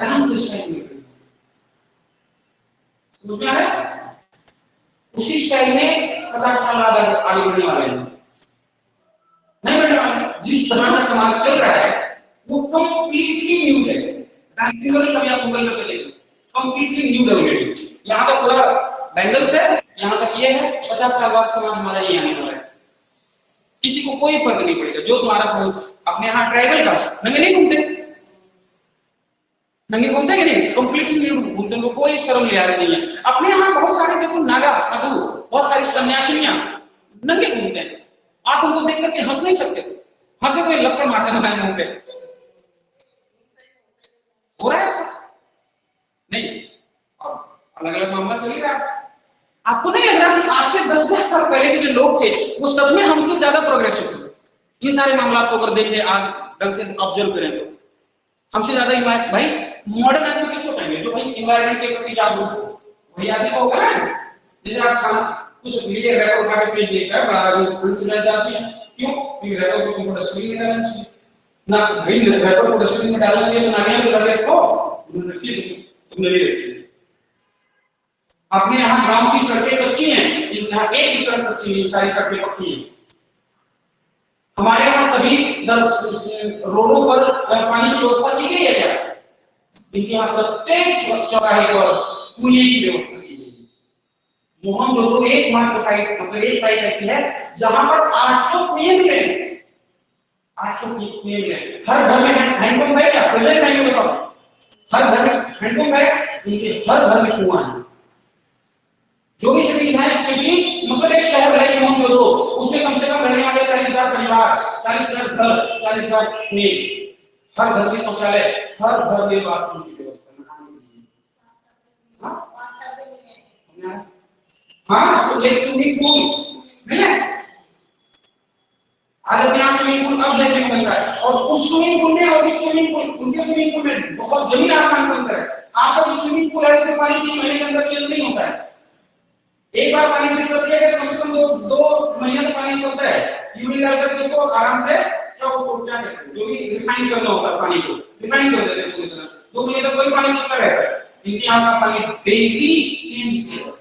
डांस स्टाइल में, समझ में आ रहा है? उसी स्टाइल में 50 साल आगे बढ़ने वाले हैं, नहीं बढ़ने वाले। जिस तरह का समाज चल रहा है वो कंप्लीटली न्यू है। डांसिंग गर्ल कभी आप गूगल करके देखो, कंप्लीटली न्यू है ऑलरेडी। यहाँ तक पूरा बैंगल्स है, यहाँ तक ये है। 50 साल बाद समाज हमारा ये आने वाला है, किसी को कोई फर्क नहीं पड़ेगा। जो तुम्हारा समाज, अपने यहाँ ट्राइबल कास्ट नंगे नहीं घूमते, नंगे घूमते कि नहीं? कंप्लीटली न्यू घूमते, उनको कोई शर्म लिहाज नहीं है। अपने यहाँ बहुत सारे देखो नागा साधु, बहुत सारी सन्यासिनियां नंगे घूमते हैं। आप उनको देख करके हंस नहीं सकते, हंसते कोई लपड़ मार देना मुंह पे। हो रहा है ऐसा नहीं? और अलग अलग मामला चल रहा है। आपको नहीं लग रहा कि आज से 10,000 साल पहले के जो लोग थे वो सच में हमसे ज्यादा प्रोग्रेसिव थे? ये सारे मामला को अगर देखें, आज ढंग से ऑब्जर्व करें तो हमसे ज्यादा भाई मॉडर्न आदमी किसको कहेंगे? जो भाई एनवायरनमेंट के प्रति जागरूक हो, वही आदमी तो होगा ना। जैसे आप खाना कुछ लिए रैपर उठा के पेट लेकर है, बड़ा आदमी स्कूल से ले जाती है, क्यों? क्योंकि रैपर को तुमको डस्टबिन में डालना चाहिए ना, भाई रैपर को डस्टबिन में डालना चाहिए तो नालियां में लगे रखो, तुमने नहीं रखी। अपने यहाँ गांव की सड़कें कच्ची हैं, यहाँ एक ही सड़क कच्ची है, सारी सड़कें पक्की हैं। हमारे यहाँ सभी रोडों पर पानी की व्यवस्था की गई है क्या? इनके यहाँ प्रत्येक चौराहे पर कुएं की व्यवस्था की गई है। मोहनजोदड़ो एकमात्र साइट, मतलब एक साइट ऐसी है जहां पर 800 कुएं मिले, 800 कुएं मिले। हर घर में हैंडपंप है क्या? प्रेजेंट टाइम में बताओ, हर घर में हैंडपंप है? इनके हर घर में कुआं है। जो भी सिटीज है, सिटीज मतलब एक शहर है मोहनजोदड़ो, उसमें कम से कम रहने वाले 40,000 परिवार, 40,000 घर, 40,000 कुएं, हर घर में शौचालय, हर घर में बाथरूम की व्यवस्था। हाँ, एक स्विमिंग पूल मिले। आज अपने यहाँ स्विमिंग पूल अब देखने को मिलता है, और उस स्विमिंग पूल में और इस स्विमिंग पूल, उनके स्विमिंग पूल में बहुत जमीन आसमान का अंतर है। आपका जो स्विमिंग पूल है उसमें पानी 3 महीने के अंदर चेंज नहीं होता है। एक बार पानी फिल कर दिया गया, कम से कम 2 महीने तक पानी चलता है। यूरिन डाल करके उसको आराम से क्या कहते हैं, जो भी रिफाइन करना होता है पानी को, रिफाइन कर देते हैं पूरी तरह से। 2 महीने तक कोई पानी चलता रहता है। इनके यहाँ का पानी डेली चेंज होता है।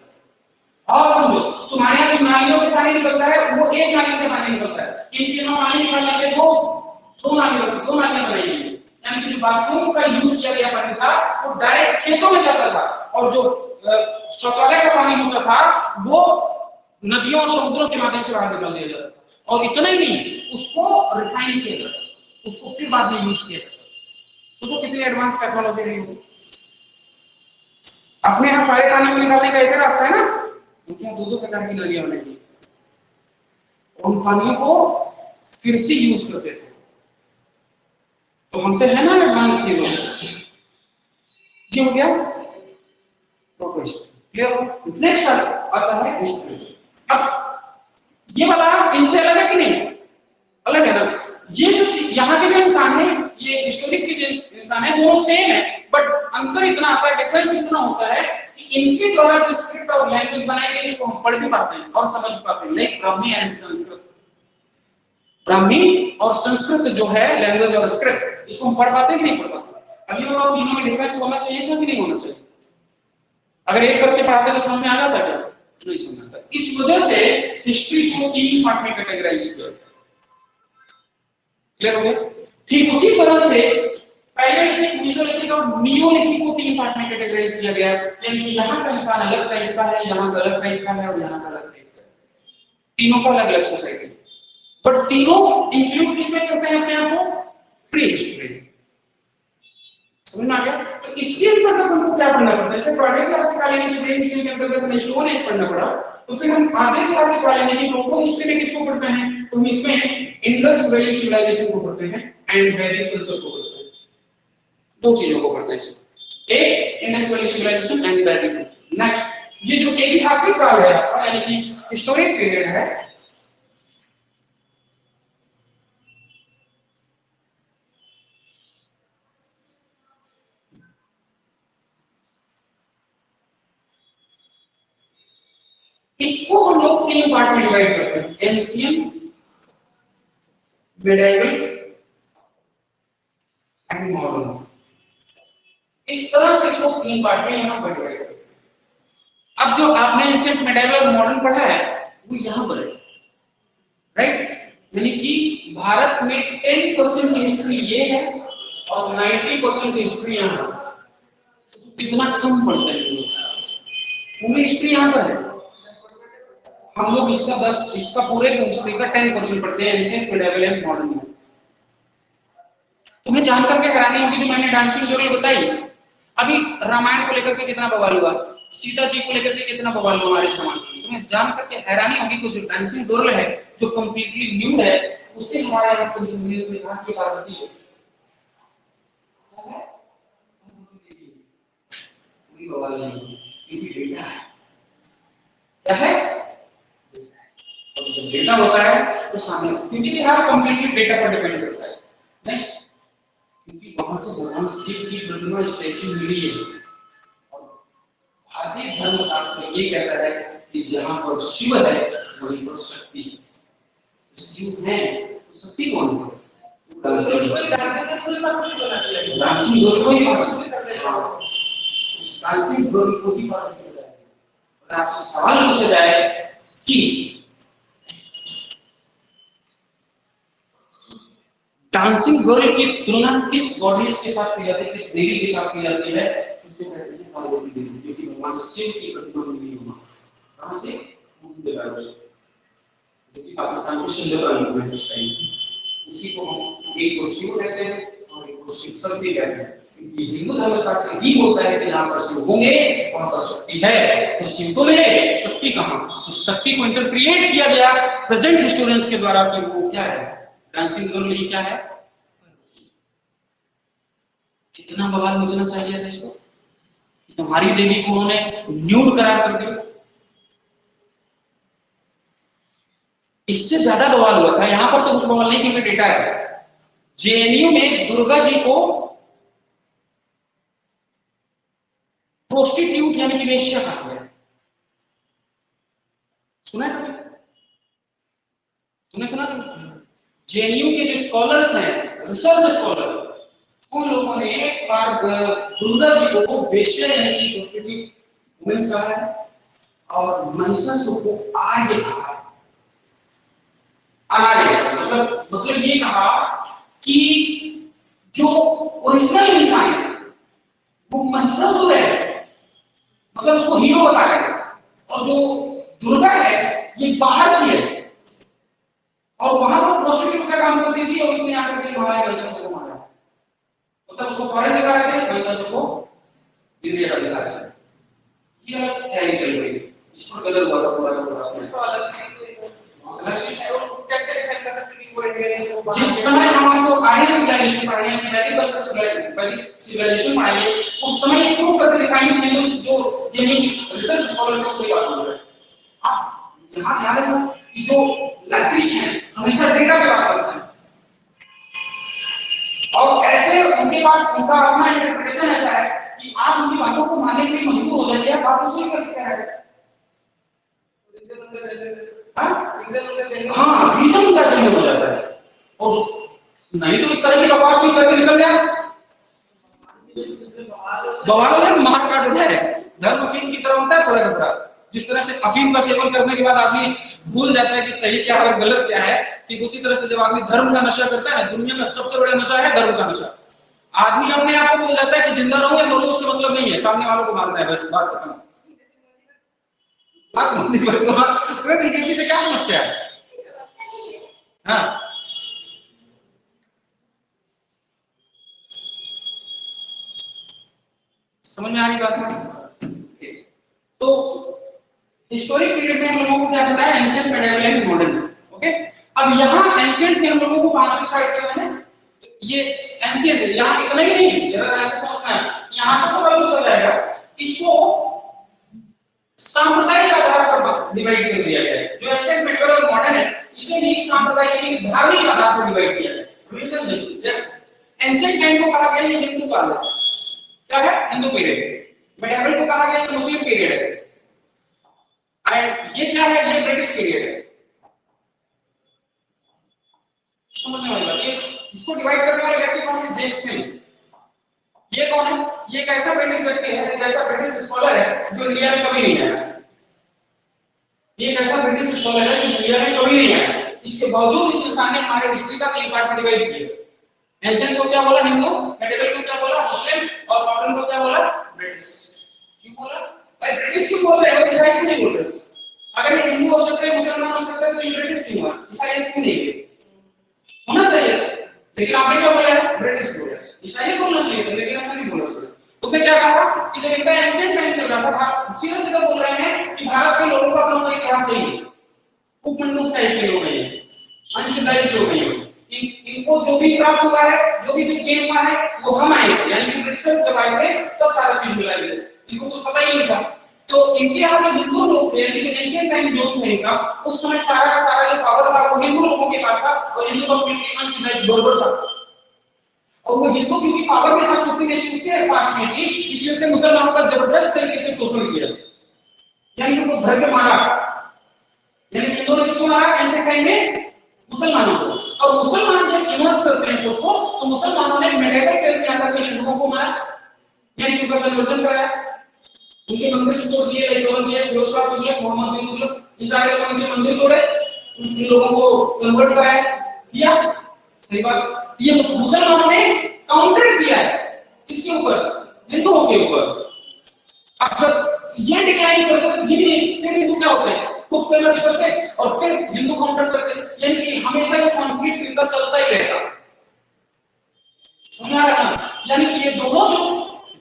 और समझो, तुम्हारे यहाँ जो नालियों से पानी निकलता है वो एक नाली से पानी निकलता है, इनके यहाँ पानी निकालने के दो नालियां बनाई गई। यानी कि जो बाथरूम का यूज किया गया पानी था वो डायरेक्ट खेतों में जाता था, और जो शौचालय का पानी होता था वो नदियों और समुद्रों के माध्यम से बाहर निकाल दिया जाता था। और इतना ही नहीं, उसको रिफाइन किया जाता था, उसको फिर बाद में यूज किया जाता था। सोचो कितनी एडवांस टेक्नोलॉजी रही होगी। अपने यहाँ सारे पानी को निकालने का एक रास्ता है ना, उनके यहाँ 2 प्रकार की नदियां बनेगी, उन पानियों को फिर से यूज करते थे। तो हमसे है ना एडवांस जीरो, ये हो गया प्रोपोस्ट। क्लियर हो? नेक्स्ट आता है हिस्ट्री। अब ये वाला इनसे अलग है कि नहीं? अलग है ना। ये जो यहाँ के जो इंसान है, ये हिस्टोरिक के जो इंसान है, दोनों सेम है, बट अंतर इतना आता है, डिफरेंस इतना होता है कि इनके द्वारा जो स्क्रिप्ट और लैंग्वेज बनाई गई इसको हम पढ़ भी पाते हैं और समझ पाते हैं, लाइक ब्राह्मी एंड संस्कृत। ब्राह्मी और संस्कृत जो है लैंग्वेज और स्क्रिप्ट, इसको हम पढ़ पाते हैं कि नहीं पढ़ पाते? अभी बताओ, तीनों में डिफरेंस होना चाहिए था कि नहीं होना चाहिए? अगर एक करके पढ़ाते तो समझ में आ जाता क्या? नहीं समझ आता। इस वजह से हिस्ट्री को तीन पार्ट में कैटेगराइज किया। क्लियर हो गया? ठीक उसी तरह से पैलेलिथिक, मेसोलिथिक और नियोलिथिक को तीन पार्ट में कैटेगराइज किया गया, यानी कि यहाँ का इंसान अलग टाइप का है, यहाँ का अलग टाइप का है और यहाँ का अलग टाइप का है। तीनों का अलग अलग सोसाइटी, बट तीनों इंक्लूड किसमें करते हैं अपने आप को? Pre history. समझ में आ गया? तो इसके अंतर्गत हमको क्या पढ़ना पड़ता है? जैसे पढ़ने क्लासिक वाले की प्री हिस्ट्री के अंतर्गत हमें स्टोरीज पढ़ना पड़ा, तो फिर हम आगे क्लासिक वाले की प्रोटो हिस्ट्री में किसको पढ़ते हैं? तो हम इसमें इंडस वैली सिविलाइजेशन को पढ़ते हैं एंड वैदिक कल्चर को पढ़ते हैं। दो चीजों को पढ़ते हैं, एक इंडस वैली सिविलाइजेशन एंड वैदिक कल्चर। नेक्स्ट, ये जो ऐतिहासिक काल है आपका, यानी कि हिस्टोरिक पीरियड है, इसको हम लोग तीन पार्ट में डिवाइड करते हैं, एंशिएंट, मिडिवल एंड मॉडर्न। इस तरह से इसको तीन पार्ट में यहां पर डिवाइड करते हैं। अब जो आपने एंशिएंट, मिडिवल और मॉडर्न पढ़ा है वो यहां पर है, राइट? यानी कि भारत में 10% की हिस्ट्री ये है और 90% की हिस्ट्री यहां है। कितना कम पढ़ते हैं लोग, पूरी हिस्ट्री यहां पर है। हम लोग इसका बस इसका पूरे हिस्ट्री का 10% पढ़ते हैं, एंशिएंट, मिडिवल एंड मॉडर्न में। तुम्हें जान करके हैरानी होगी जो मैंने डांसिंग गर्ल बताई, अभी रामायण को लेकर के कितना बवाल हुआ, सीता जी को लेकर के कितना बवाल हुआ हमारे समाज में। तुम्हें जान करके हैरानी होगी कि जो डांसिंग गर्ल है, जो कंप्लीटली न्यूड है, उससे हमारे यहाँ कुछ इंग्लिश में कहा कि बात होती है कोई बवाल नहीं, क्योंकि डेटा है। क्या है? और जब डेटा होता है तो सामने, क्योंकि इतिहास कंप्लीटली डेटा पर डिपेंड करता है, नहीं? क्योंकि वहां से भगवान शिव की प्रतिमा स्टैच्यू मिली है और भारतीय धर्मशास्त्र ये कहता है कि जहां पर शिव है वहीं पर शक्ति है। शिव है तो शक्ति कौन है? डांसिंग गर्ल को ही बात है। आपसे सवाल पूछा जाए कि डांसिंग गर्ल की तुलना किस गॉडेस के साथ की जाती है, किस देवी के साथ की जाती है? उसे कहते हैं पार्वती देवी, जो कि भगवान शिव की प्रतिमा मिली है। कहां से? जो कि पाकिस्तान के सिंधु में है उस टाइम। उसी को हम एक को शिव कहते हैं और एक को शिव शक्ति कहते हैं, क्योंकि हिंदू धर्मशास्त्र ही बोलता है कि जहां पर शिव होंगे वहां पर शक्ति है। तो शिव तो मिले, शक्ति कहां? तो शक्ति को इंटरप्रिएट किया गया प्रेजेंट हिस्टोरियंस के द्वारा कि वो क्या है? डांसिंग गर्ल ही क्या है? कितना बवाल मचना चाहिए था इसको, हमारी देवी को उन्होंने न्यूड करार कर दिया। इससे ज्यादा बवाल हुआ था, यहां पर तो कुछ बवाल नहीं क्योंकि डेटा है। जेएनयू में दुर्गा जी को प्रोस्टिट्यूट यानी कि वेश्या कहा गया। सुना है? तुमने सुना? जेएनयू के जो स्कॉलर्स हैं, रिसर्च स्कॉलर, उन लोगों ने दुर्गा जी को वेश्या यानी कि प्रोस्टिट्यूट वुमेन्स कहा है और महिषासुर को आर्य कहा। मतलब ये कहा कि जो ओरिजिनल इंसान है वो महिषासुर है, मतलब उसको हीरो बता रहे हैं, और जो दुर्गा है ये बाहर की है और वहां पर प्रोस्टिट्यूट का काम करती थी और इसने आकर के हमारे महिषासुर को मारा। मतलब उसको फॉरेन दिखा रहे थे, महिषासुर को इंडिया का दिखा रहे थे। ये तैयारी चल रही है, इस पर गलत हुआ था पूरा का पूरा। जिस समय हमारे को आर्य सिविलाइजेशन पढ़ाई है, वैदिक सिविलाइजेशन पढ़ाई है, उस समय ये प्रूफ करके दिखाएंगे मैंने जो जेन्युइन रिसर्च स्कॉलर को सही बात बोल रहे हैं। आप यहाँ ध्यान रखो कि जो लैटिस्ट है हमेशा डेटा पे बात करते हैं और ऐसे उनके पास उनका अपना इंटरप्रिटेशन ऐसा है कि आप उनकी बातों को मानने के लिए मजबूर हो जाएंगे, आप बात सही करते हैं। हाँ रीजन उनका चेंज हो जाता है और नहीं तो इस तरह की बकवास नहीं करके निकल जाए, बवाल हो जाए, मार काट हो जाए। धर्म अफीम की तरह होता है थोड़ा थोड़ा, जिस तरह से अफीम का सेवन करने के बाद आदमी भूल जाता है कि सही क्या है और गलत क्या है, ठीक उसी तरह से जब आदमी धर्म का नशा करता है, दुनिया में सबसे बड़ा नशा है धर्म का नशा। आदमी अपने आप को बोल जाता है कि जिंदा रहोगे मरो उससे मतलब नहीं है, सामने वालों को मारना है बस, बात खत्म। बात नहीं तो बीजेपी से क्या समस्या है? हाँ समझ में आ रही बात में? तो हिस्टोरिक पीरियड में हम लोगों को क्या पता है, ancient medieval and modern. Okay, अब यहाँ एंशिएंट में हम लोगों को कहां से स्टार्ट किया मैंने, ये एंशिएंट है, यहाँ इतना ही नहीं, जरा ऐसे समझना है, यहाँ से सवाल पूछा जाएगा, इसको सांप्रदायिक आधार पर डिवाइड कर दिया गया है। जो एंशिएंट मेडिवल और मॉडर्न है इसे भी सांप्रदायिक यानी धार्मिक आधार पर डिवाइड किया गया है। रिलीजन जस्ट एंशिएंट टाइम को कहा गया ये हिंदू काल है, क्या है, हिंदू पीरियड। मेडिवल को कहा गया मुस्लिम पीरियड है, एंड ये क्या है, ये ब्रिटिश पीरियड है। समझने वाली बात, ये इसको डिवाइड करने वाले व्यक्ति कौन है, जेम्स मिल। ये कौन है, ये एक ऐसा ब्रिटिश व्यक्ति है, एक ऐसा ब्रिटिश स्कॉलर है जो इंडिया में कभी नहीं आया। ये एक ऐसा ब्रिटिश स्कॉलर है जो इंडिया में कभी नहीं आया, इसके बावजूद इस इंसान ने हमारे हिस्ट्री का तीन पार्ट में डिवाइड किया। एंशिएंट को क्या बोला, हिंदू, मेडिवल को क्या बोला, मुस्लिम, और मॉडर्न को क्या बोला, ब्रिटिश। क्यों बोला भाई, ब्रिटिश क्यों बोल रहे हो, ईसाई क्यों नहीं बोल रहे? अगर ये हिंदू हो सकते हैं, मुसलमान हो सकते हैं, तो ये ब्रिटिश क्यों हुआ, ईसाई क्यों नहीं होना चाहिए? लेकिन आपने क्या बोला है, ब्रिटिश बोला, ईसाई बोलना चाहिए था, लेकिन ऐसा नहीं बोला उसने। उसने क्या कहा कि जब इनका एंशिएंट टाइम चल रहा था, सीधा सीधा बोल रहे हैं कि भारत के लोगों का अपना इतिहास सही है, उपमंडल टाइप के लोग हैं, अनसिविलाइज्ड लोग हैं, इनको जो भी प्राप्त हुआ है, जो भी गेन हुआ है, वो हम आए थे, यानी कि ब्रिटिशर्स जब आए थे तब सारा चीज मिला है, इनको कुछ पता ही नहीं था। तो इनके यहाँ जो हिंदू लोग थे, यानी कि एशियन टाइम जो थे इनका, उस समय सारा का सारा जो पावर था वो हिंदू लोगों के पास था, और हिंदू कंप्लीटली अनसिविलाइज्ड गड़बड़ था। और वो हिंदू क्योंकि पावर में था, सुप्रीमेसी उसके पास में थी, इसलिए उसने मुसलमानों का जबरदस्त तरीके से शोषण किया, यानी कि उनको धर के मारा। यानी कि हिंदुओं ने किसको मारा एशियन टाइम में, मुसलमानों को। और मुसलमान जब इमर्ज करते हैं खुद को, तो मुसलमानों ने मेडिवल फेज में आकर के हिंदुओं को मारा, यानी कि उनका कन्वर्जन कराया, उनके मंदिर तोड़ दिए, लाइक औरंगजेब, फिरोज शाह तुगलक, मोहम्मद बिन तुगलक, इन सारे लोगों के मंदिर तोड़े, उन लोगों को कन्वर्ट कराया, किया। सही बात, ये मुसलमानों ने काउंटर किया है किसके ऊपर, हिंदुओं के ऊपर। अब जब ये डिक्लाइन करते हैं, फिर हिंदू क्या होते हैं, खुद फेमस करते हैं और फिर हिंदू काउंटर करते हैं, यानी कि हमेशा ये कॉन्फ्लिक्ट इनका चलता ही रहता। समझ आ रहा है? यानी कि ये दोनों जो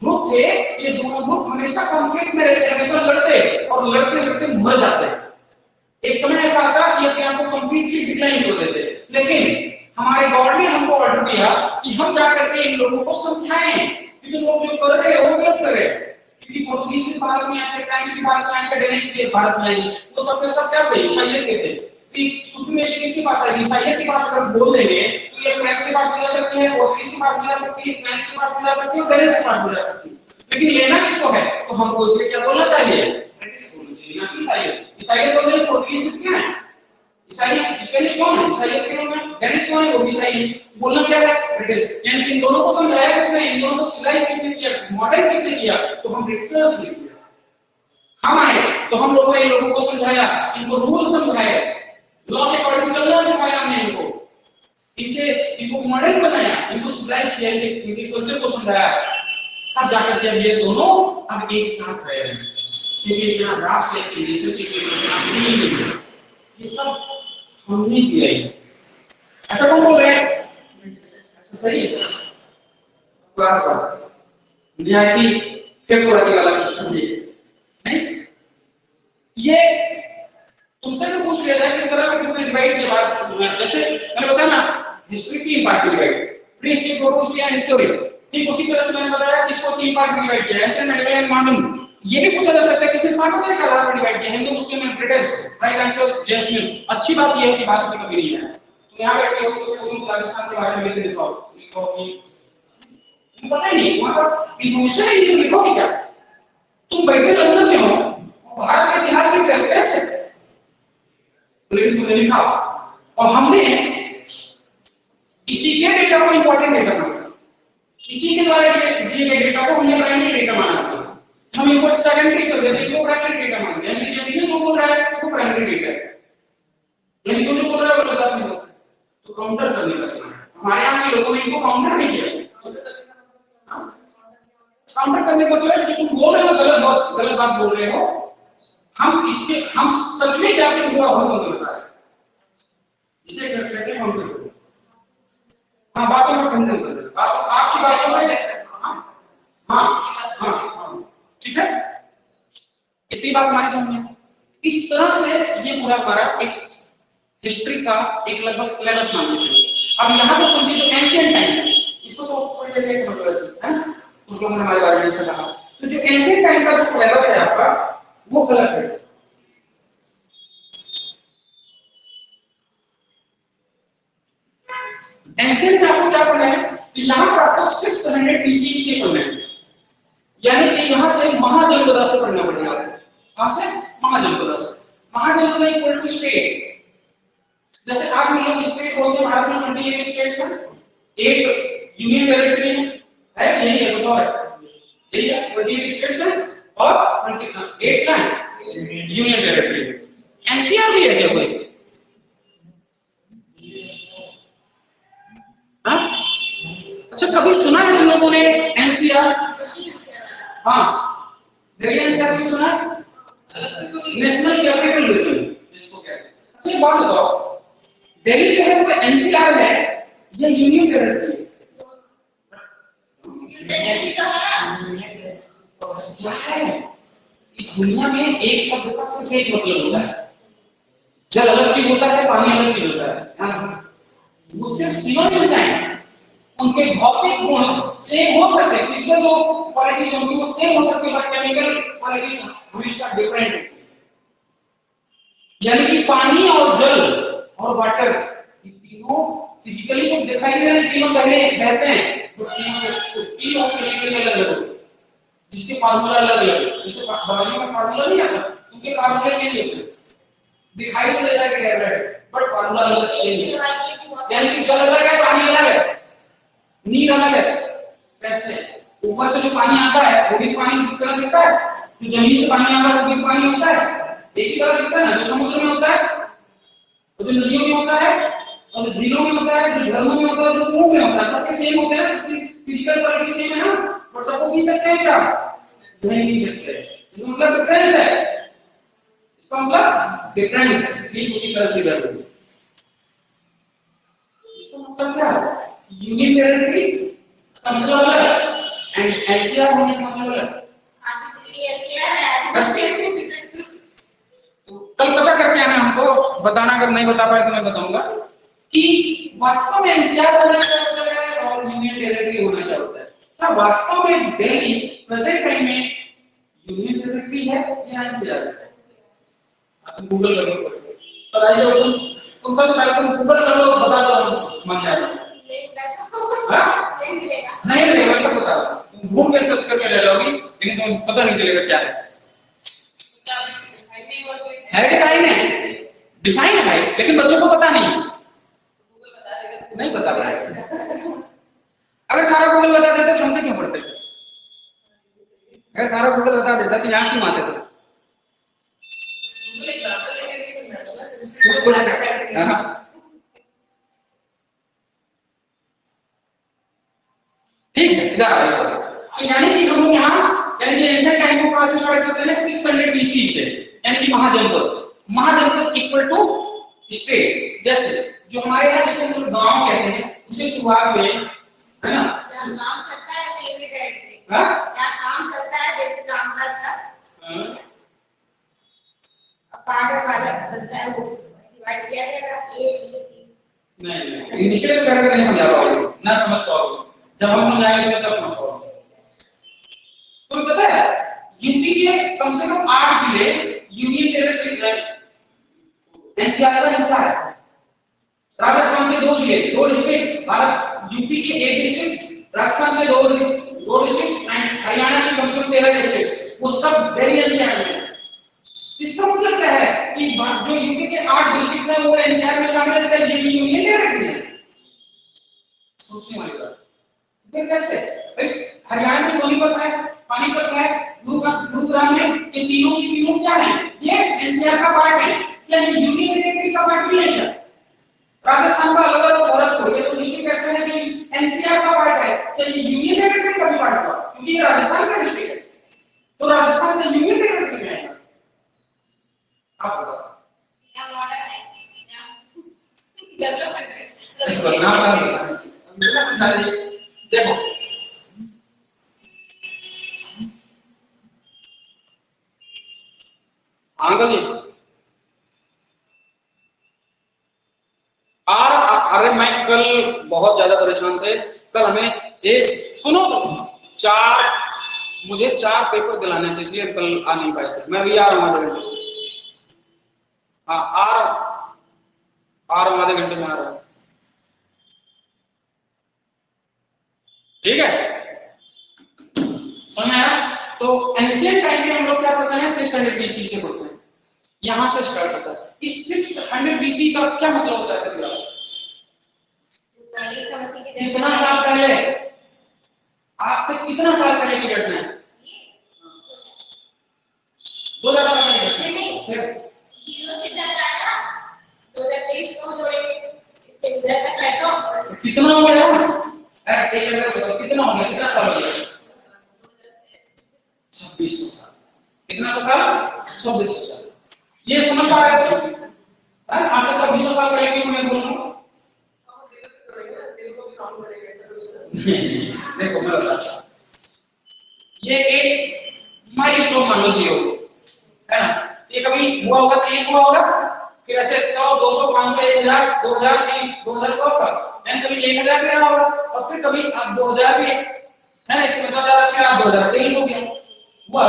ग्रुप थे, ये दोनों ग्रुप हमेशा कॉन्फ्लिक्ट में रहते, हमेशा लड़ते और लड़ते लड़ते मर जाते। एक समय ऐसा आता कि अपने आप को कंप्लीटली डिक्लाइन कर देते, लेकिन हमारे गॉड ने हमको ऑर्डर दिया कि हम जाकर के इन लोगों को समझाएं, क्योंकि लोग जो कर रहे हैं वो गलत कर रहे हैं। क्योंकि पोर्तुगीज भी भारत में आए थे, फ्रेंच भी भारत में आए थे, डेनिश भी भारत में आए, वो सब के सब क्या थे, ईसाइयत के थे। कि सुप्रीमेसी किसके पास है, ईसाइयत के पास अगर बोल देंगे तो ये फ्रेंच के पास मिला सकती है, पोर्तुगीज के पास मिला सकती है, स्पेनिश के पास मिला सकती है, डेनिश के पास मिला सकती है, लेकिन लेना किसको है, तो हमको इसलिए क्या बोलना चाहिए, ब्रिटिश बोलना चाहिए, ना ईसाइयत। ईसाइयत बोलते हैं पोर्तुगीज में क्या है, ईसाइयत, स्पेनिश कौन है, ईसाइयत के लोग हैं, डेनिश कौन है, वो ईसाई। बोलना क्या है, ब्रिटिश। यानी कि इन दोनों को समझाया किसने, इन दोनों को सिविलाइज किसने किया, मॉडर्न किसने किया, तो हम ब्रिटिशर्स ने किया। हम आए तो हम लोगों ने इन लोगों को समझाया, इनको रूल समझाए, लॉ के अकॉर्डिंग चलना सिखाया हमने इनको, इनको मॉडर्न बनाया, इनको सिविलाइज किया, इनके कल्चर को समझाया। तब जाकर के अब ये दोनों अब एक साथ रह रहे हैं, क्योंकि यहाँ राष्ट्र की नेशन की ये सब हमने किया है। ऐसा कौन बोल रहे हैं, ऐसा सही है, क्लास बात निहायती टेक्नोलॉजी वाला सिस्टम नहीं। ये तुमसे भी पूछ लिया जाए किस तरह से किसने डिवाइड किया, जैसे मैंने बताया ना हिस्ट्री की part divide, pre history, proto history and history. ठीक उसी तरह से मैंने बताया इसको तीन पार्ट में डिवाइड किया है, एंशिएंट, मेडिवल एंड मॉडर्न। ये भी पूछा जा सकता है किसी सांप्रदायिक के आधार पर डिवाइड किया, Hindu, Muslim and British. Right answer Jasmine. अच्छी बात ये है कि बात कभी नहीं है, तो यहां बैठ के हो किसी को राजस्थान के बारे में लिख लिखो लिखो कि पता ही नहीं, वहां पास इन्फॉर्मेशन ही नहीं, लिखोगे क्या? तुम बैठे लंदन में हो, भारत का इतिहास लिख रहे हो कैसे? लेकिन तुमने लिखा, और हमने किसी के डेटा को इंपॉर्टेंट डेटा माना, किसी के द्वारा दिए गए डेटा को हमने प्राइमरी डेटा माना। हम इनको सेकेंडरी कर देते हैं, वो प्राइमरी डेटा मानते हैं। यानी जैसे जो बोल रहा है वो प्राइमरी डेटा है, यानी जो बोल रहा है वो गलत नहीं, तो काउंटर करने का समय। हमारे यहाँ के लोगों ने इनको काउंटर नहीं किया। काउंटर करने का मतलब जो तुम बोल रहे हो गलत बात बोल रहे हो, हम सच में क्या आपको हुआ बहुत होता है, इसे कहते हैं काउंटर। हाँ, बातों में खंडन कर दे, आपकी बातों से हाँ ठीक है, इतनी बात हमारी समझ में। इस तरह से ये पूरा हमारा एक हिस्ट्री का एक लगभग सिलेबस मान लीजिए। अब यहाँ पर समझिए जो एंशिएंट टाइम है, इसको तो थोड़ी देर में समझ सकते हैं, उस लोगों ने हमारे बारे में ऐसा कहा। तो जो एंशिएंट टाइम का जो सिलेबस है आपका वो गलत है। एंशिएंट में आपको क्या पढ़ना है, तो यहाँ पर आपको 600 BC से पढ़ना है, यानी कि यहाँ से महाजनपदा से पढ़ना पड़ेगा। कहाँ से? महाजनपदा से। Mahajanapada equal to state. जैसे आज हम लोग स्टेट बोलते हैं, भारत में 28 स्टेट्स हैं, 8 यूनियन टेरिटरी है, यही है, कुछ और है, यही है, 28 स्टेट्स हैं और 8 का यूनियन टेरिटरी। एनसीआर भी है क्या कोई? हाँ, अच्छा कभी सुना है तुम लोगों ने एनसीआर? हाँ, दिल्ली एनसीआर भी सुना है, नेशनल कैपिटल रीजन जिसको कहते हैं। अच्छा एक बात बताओ, दिल्ली जो है वो एनसीआर है या यूनियन टेरिटरी है? क्या है इस दुनिया में एक शब्द का सिर्फ एक मतलब होता है, जल अलग चीज होता है, पानी अलग चीज होता है, वो सिर्फ सिनोनिम्स हैं। उनके भौतिक गुण सेम हो सकते हैं, फिजिकल जो क्वालिटीज होंगी वो सेम हो सकती है, बट केमिकल क्वालिटीज हमेशा डिफरेंट होती है। यानी कि पानी और जल और वाटर ये तीनों फिजिकली तो दिखाई दे रहे हैं, तीनों पहले बहते हैं, तो तीनों केमिकली अलग अलग, जिसके फार्मूला अलग अलग। जैसे बायोलॉजी में फार्मूला नहीं आता, उनके फार्मूले चेंज होते हैं, दिखाई तो देता है कि अलग है, बट फार्मूला अलग चेंज है। यानी कि जल अलग है, पानी अलग है, नीर अलग है। कैसे? ऊपर से जो पानी आता है वो भी पानी की तरह दिखता है, जो जमीन से पानी आता है वो भी पानी होता है, एक ही तरह दिखता है ना, जो समुद्र में होता है, जो नदियों में होता है, और जो झीलों में होता है, जो झरनों में होता है, जो कुओं में होता है, सबके सेम होते हैं, सबकी फिजिकल क्वालिटी सेम है ना, और सबको पी सकते हैं क्या? नहीं पी सकते। इसका मतलब डिफरेंस है, इसका मतलब डिफरेंस है। ठीक उसी तरह से इधर इसका मतलब क्या है? यूनियन टेरिटरी का मतलब अलग है एंड एनसीआर होने का मतलब अलग। कल पता करके आना हमको, बताना, अगर नहीं बता पाए तो मैं बताऊंगा कि वास्तव में एनसीआर होना क्या होता है और यूनियन टेरिटरी होना क्या होता है। क्या वास्तव में दिल्ली प्रेजेंट टाइम में यूनियन टेरिटरी है या एनसीआर है? आप गूगल कर लो, तो ऐसे तुम सब पहले तुम गूगल कर लो, बता दो, मान जाएगा। नहीं मिलेगा, सब बता दो, ढूंढ के सर्च करके ले जाओगी, लेकिन तुम्हें पता नहीं चलेगा क्या है। डिफाइन है, डिफाइन है भाई, लेकिन बच्चों को पता नहीं बता पाए। अगर सारा गूगल बता देते तो हमसे क्यों पढ़ते? अगर सारा गूगल बता देता तो यहाँ क्यों आते थे? ठीक है, इधर आइए। तो यानी कि हम यहाँ यानी कि एंशिएंट टाइम को प्रोसेस करते हैं 600 BC से, यानी कि महाजनपद इक्वल टू स्टेट। जैसे जो हमारे यहाँ जैसे हम गांव कहते हैं, उसे शुरुआत में है ना काम करता है तो ये टेरिटरी, हां क्या काम करता है, जैसे काम का सब पार्ट और पार्ट बनता है, वो डिवाइड किया जाएगा ए बी सी। नहीं इनिशियल करके नहीं समझा पाओगे, ना समझ पाओगे, जब हम समझाएंगे तब समझ पाओगे। तो पता है यूपी के कम से कम 8 जिले यूनियन टेरिटरी एनसीआर का हिस्सा है। राजस्थान के 2 जिले, 2 डिस्ट्रिक्ट्स, भारत यूपी के 8 डिस्ट्रिक्ट्स, राजस्थान के 2 डिस्ट्रिक्ट्स एंड हरियाणा के कम से कम 13 डिस्ट्रिक्ट्स, वो सब दिल्ली एनसीआर में है। इसका मतलब क्या है कि जो यूपी के 8 डिस्ट्रिक्ट्स हैं वो एनसीआर में शामिल है, ये यूनियन टेरिटरी है। सोचने वाली बात फिर कैसे? हरियाणा में सोनीपत है, पानीपत है, गुरुग्राम है, ये तीनों की तीनों क्या है? ये एनसीआर का पार्ट है, क्या ये यूनियन टेरिटरी का पार्ट भी है क्या? राजस्थान का अलग अलग भरतपुर, ये तो डिस्ट्रिक्ट ऐसे है कि एनसीआर का पार्ट है, क्या ये यूनियन टेरिटरी का भी पार्ट हुआ? क्योंकि ये राजस्थान का डिस्ट्रिक्ट है, तो राजस्थान का यूनियन टेरिटरी में आएगा। आप बताओ क्या मॉडर्न है क्या डेवलपमेंट है? देखो अंकल जी अरे मैं कल बहुत ज्यादा परेशान थे, कल हमें एक सुनो तो मुझे 4 पेपर दिलाने थे, इसलिए कल आ नहीं पाए थे। मैं भी आ रहा हूँ आधे घंटे। हाँ आ रहा हूँ आधे घंटे में आ रहा हूँ, ठीक है? समझ आया? तो एंशिएंट टाइम में हम लोग क्या करते हैं, 600 बीसी से पढ़ते हैं, यहां से स्टार्ट होता है। इस 600 बीसी का क्या मतलब होता है? कितना साल पहले, आज से कितना साल पहले की घटना है? 2000 साल पहले। नहीं जीरो से डर आया 2023 को जोड़े इसके गुजर का 600 कितना हो गया? कितना हो गया? कितना साल हो गया? 2600 साल। कितना साल? 2600 साल। ये समझ पा रहे हो? आज से 2600 साल पहले की मैं बोलूंगा। देखो मैं बताता हूं, ये एक माइलस्टोन मान लो जियो, है ना? ये कभी हुआ होगा तो ये हुआ होगा, फिर ऐसे 100 200 500 1000 2000 2000 को होगा, एंड कभी 1000 भी रहा होगा, और फिर कभी अब 2000 भी है ना, 150 फिर आप 2023 हो गया हुआ।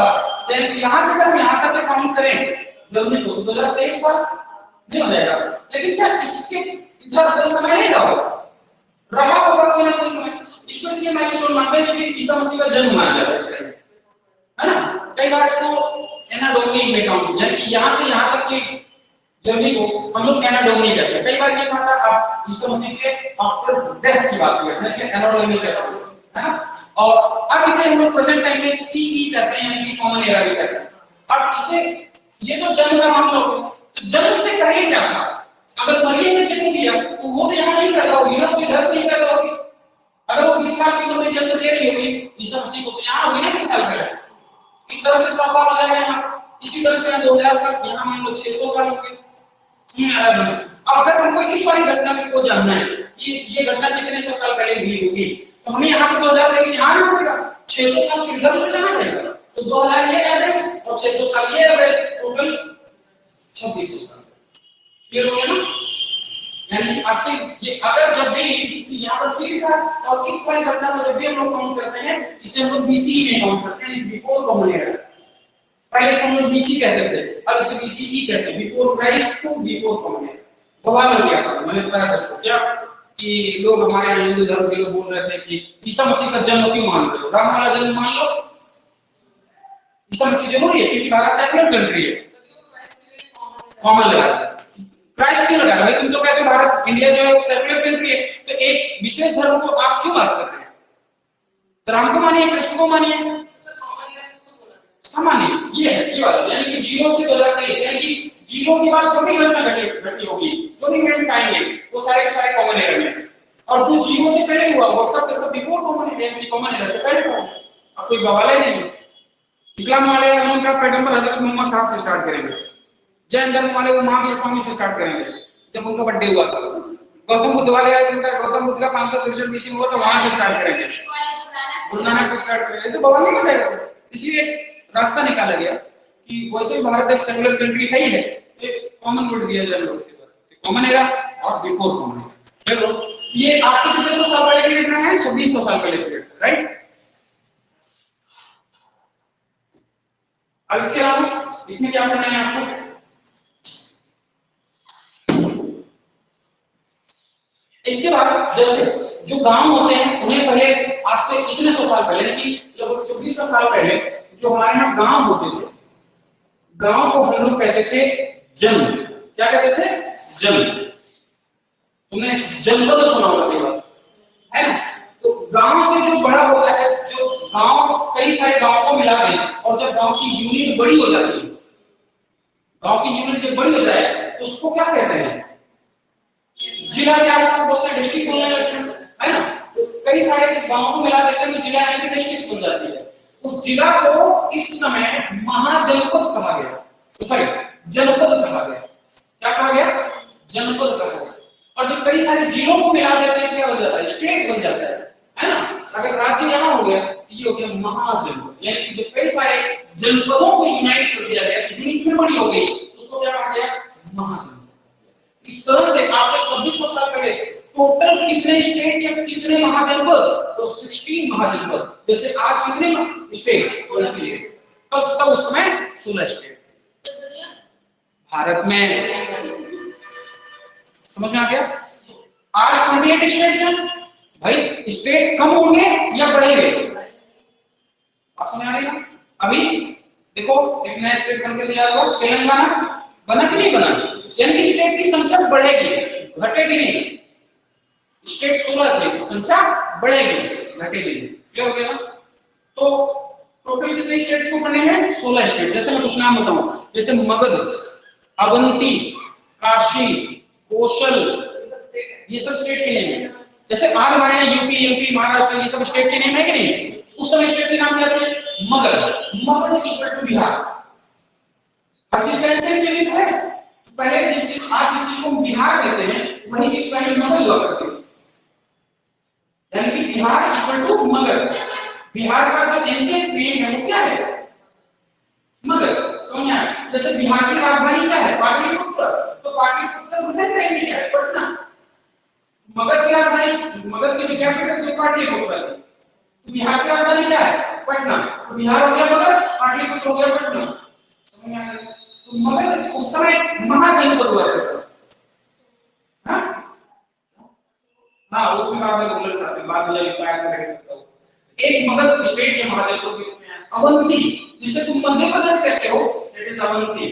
देन यहां से अगर यहां तक काउंट करें जर्नी को, 2023 साल नहीं हो जाएगा। लेकिन क्या इसके इधर कोई समय नहीं रहा होगा कोई ना कोई समय? इसको इसलिए माइलस्टोन मानते हैं क्योंकि ईसा मसीह का जन्म माना जाता है ना? कई बार इसको एनाडोमी में काउंट, यानी कि यहां से यहां तक की जर्नी को हम लोग एनाडोमी कहते हैं। कई बार ये कहा था आप ईसा मसीह के आफ्टर डेथ की बात करते हैं, इसलिए एनाडोमी कहते हैं, है ना? और अब इसे हम लोग प्रेजेंट टाइम में सीई कहते हैं, यानी कि कॉमन एरा इसे। अब इसे ये तो जन्म का मामला हो गया, तो जन्म से पहले क्या था? अगर मरियम ने जन्म दिया तो वो यहां नहीं पैदा होगी ना, कोई घर नहीं पैदा होगी। अगर वो 20 साल की उम्र में जन्म दे रही होगी ईसा मसीह को, तो यहां होगी ना 20 साल पहले। इस तरह से 100 साल हो जाएगा यहाँ, इसी तरह से 2000 साल, यहाँ मान लो 600 साल हो गए। अब अगर हमको इस वाली घटना को जानना है कि ये घटना कितने सौ साल पहले हुई होगी, तो हमें यहाँ से 2023 यहाँ आना पड़ेगा, 600 साल की इधर उधर जाना पड़ेगा। तो 2000 ये एवरेज और 600 साल ये एवरेज, टोटल 2600 साल। क्लियर हो गया ना? यानी 80 ये अगर जब भी यहाँ पर सी था और इस वाली घटना को जब भी हम लोग काउंट करते हैं, इसे हम लोग बीसी में काउंट करते हैं, बिफोर कॉमन एरा। पहले हम लोग बीसी कहते थे, अब इसे बीसीई कहते हैं, before Christ to before common era. बवाल हो गया था, मैंने बताया था क्या कि लोग हमारे यहाँ हिंदू धर्म के लोग बोल रहे थे कि ईसा मसीह का जन्म क्यों मान रहे हो? राम वाला जन्म मान लो, ईसा मसीह जरूरी है क्योंकि भारत सेकुलर कंट्री है, कॉमन लगा क्राइस्ट क्यों लगा भाई? तुम तो कहते हो भारत इंडिया जो है सेकुलर कंट्री है, तो एक विशेष धर्म को आप क्यों बात कर रहे हैं? तो राम को मानिए, कृष्ण को मानिए, सामान्य ये है ये वाला, यानी कि 0 से 2023, यानी कि 0 के बाद जो भी घटना घटी होगी, जो भी इवेंट्स आएंगे वो सारे के सारे कॉमन एरा में, और जो 0 से पहले हुआ वो सब के सब बिफोर कॉमन एरा, यानी कॉमन एरा से पहले हुआ। अब कोई बवाल नहीं है। इस्लाम वाले उनका पैगंबर हजरत मोहम्मद साहब से स्टार्ट करेंगे, जैन धर्म वाले वो महावीर स्वामी से स्टार्ट करेंगे जब उनका बर्थडे हुआ था। गौतम बुद्ध वाले उनका गौतम बुद्ध का 563 बीसी में हुआ, तो वहां से स्टार्ट करेंगे, गुरु नानक से स्टार्ट करेंगे, तो बवाल नहीं हो जाएगा। इसलिए रास्ता निकाला गया कि वैसे ही भारत एक सेकुलर कंट्री है ही है, एक कॉमन वर्ड दिया जाए लोगों के द्वारा, कॉमन एरा और बिफोर कॉमन एरा। देखो ये आज से कितने सौ साल पहले की घटना है, 2600 साल पहले की घटना, राइट। अब इसके अलावा इसमें क्या करना है आपको, इसके बाद जैसे जो गांव होते हैं उन्हें पहले आज से कितने सौ साल पहले, यानी कि लगभग 2400 साल पहले जो हमारे यहाँ गांव होते थे, गांव को हम लोग कहते थे जन, क्या कहते थे, जन। तुमने जनपद सुना होगा कई बार, है ना। तो गांव से जो बड़ा होता है, जो गांव कई सारे गांव को मिला दे और जब गांव की यूनिट बड़ी हो जाती है, गांव की यूनिट जब बड़ी हो जाए तो उसको क्या कहते हैं, जिला के आसपास बोलते हैं, डिस्ट्रिक्ट बोलने लगते हैं, है ना। तो कई सारे गांवों को मिला देते हैं तो जिला यानी कि डिस्ट्रिक्ट बन जाती है। उस जिला को इस समय महाजनपद कहा गया, तो सॉरी जनपद कहा गया, क्या कहा गया, जनपद कहा गया। और जब कई सारे जिलों को मिला देते हैं क्या हो जाता है, स्टेट बन जाता है ना। अगर राज्य यहाँ हो गया तो ये हो गया महाजनपद, यानी कि जो कई सारे जनपदों को यूनाइट कर दिया गया, यूनिट फिर बड़ी हो गई, उसको क्या कहा गया, महाजनपद। इस तरह से आज से 2600 साल पहले टोटल कितने स्टेट या कितने महाजनपद, तो 16 महाजनपद। जैसे आज कितने स्टेट, तब उस समय 16 स्टेट भारत में। समझ में आ गया। आज 28 स्टेट हैं भाई, स्टेट कम होंगे या बढ़ेंगे, समझ आ रही है। अभी देखो एक नया स्टेट बनकर दिया हुआ तेलंगाना, बना कि नहीं बना, यानी कि स्टेट की संख्या बढ़ेगी घटेगी नहीं। स्टेट 16 थे, संख्या बढ़ेगी घटेगी नहीं, क्लियर हो गया। तो टोटल कितने स्टेट्स को बने हैं, 16 स्टेट। जैसे मैं कुछ नाम बताऊं, जैसे मगध, अवंती, काशी, कौशल, ये सब स्टेट के नेम है। जैसे आज हमारे यहाँ यूपी, एमपी, महाराष्ट्र, ये सब स्टेट के नेम है कि नहीं। उस समय स्टेट के नाम क्या थे, Magadh. Magadh is equal to Bihar. हर चीज कैसे मिलित है, पहले जिस चीज आज जिस चीज को बिहार कहते हैं वही चीज पहले मगध हुआ करती है, यानी कि बिहार इक्वल टू मगध। बिहार का जो एंशिएंट नेम है वो क्या है, मगध। समझ आया। जैसे बिहार की राजधानी क्या है, पाटलिपुत्र, तो पाटलिपुत्र गुजरात में क्या है, पटना। मगध की राजधानी, मगध की जो कैपिटल जो पाटलिपुत्र है, तो बिहार की राजधानी क्या है, पटना। तो बिहार हो गया मगध, पाटलिपुत्र हो गया पटना। समझ में आया। तो मगध उस समय महाजनपद हुआ करता था, हाँ उसमें बाद में रूलर साथ बाद में जब पाया करता हूं। एक मगध स्टेट के महाजनपद के रूप में है। अवंती, जिसे तुम मध्य प्रदेश कहते हो, दैट इज अवंती।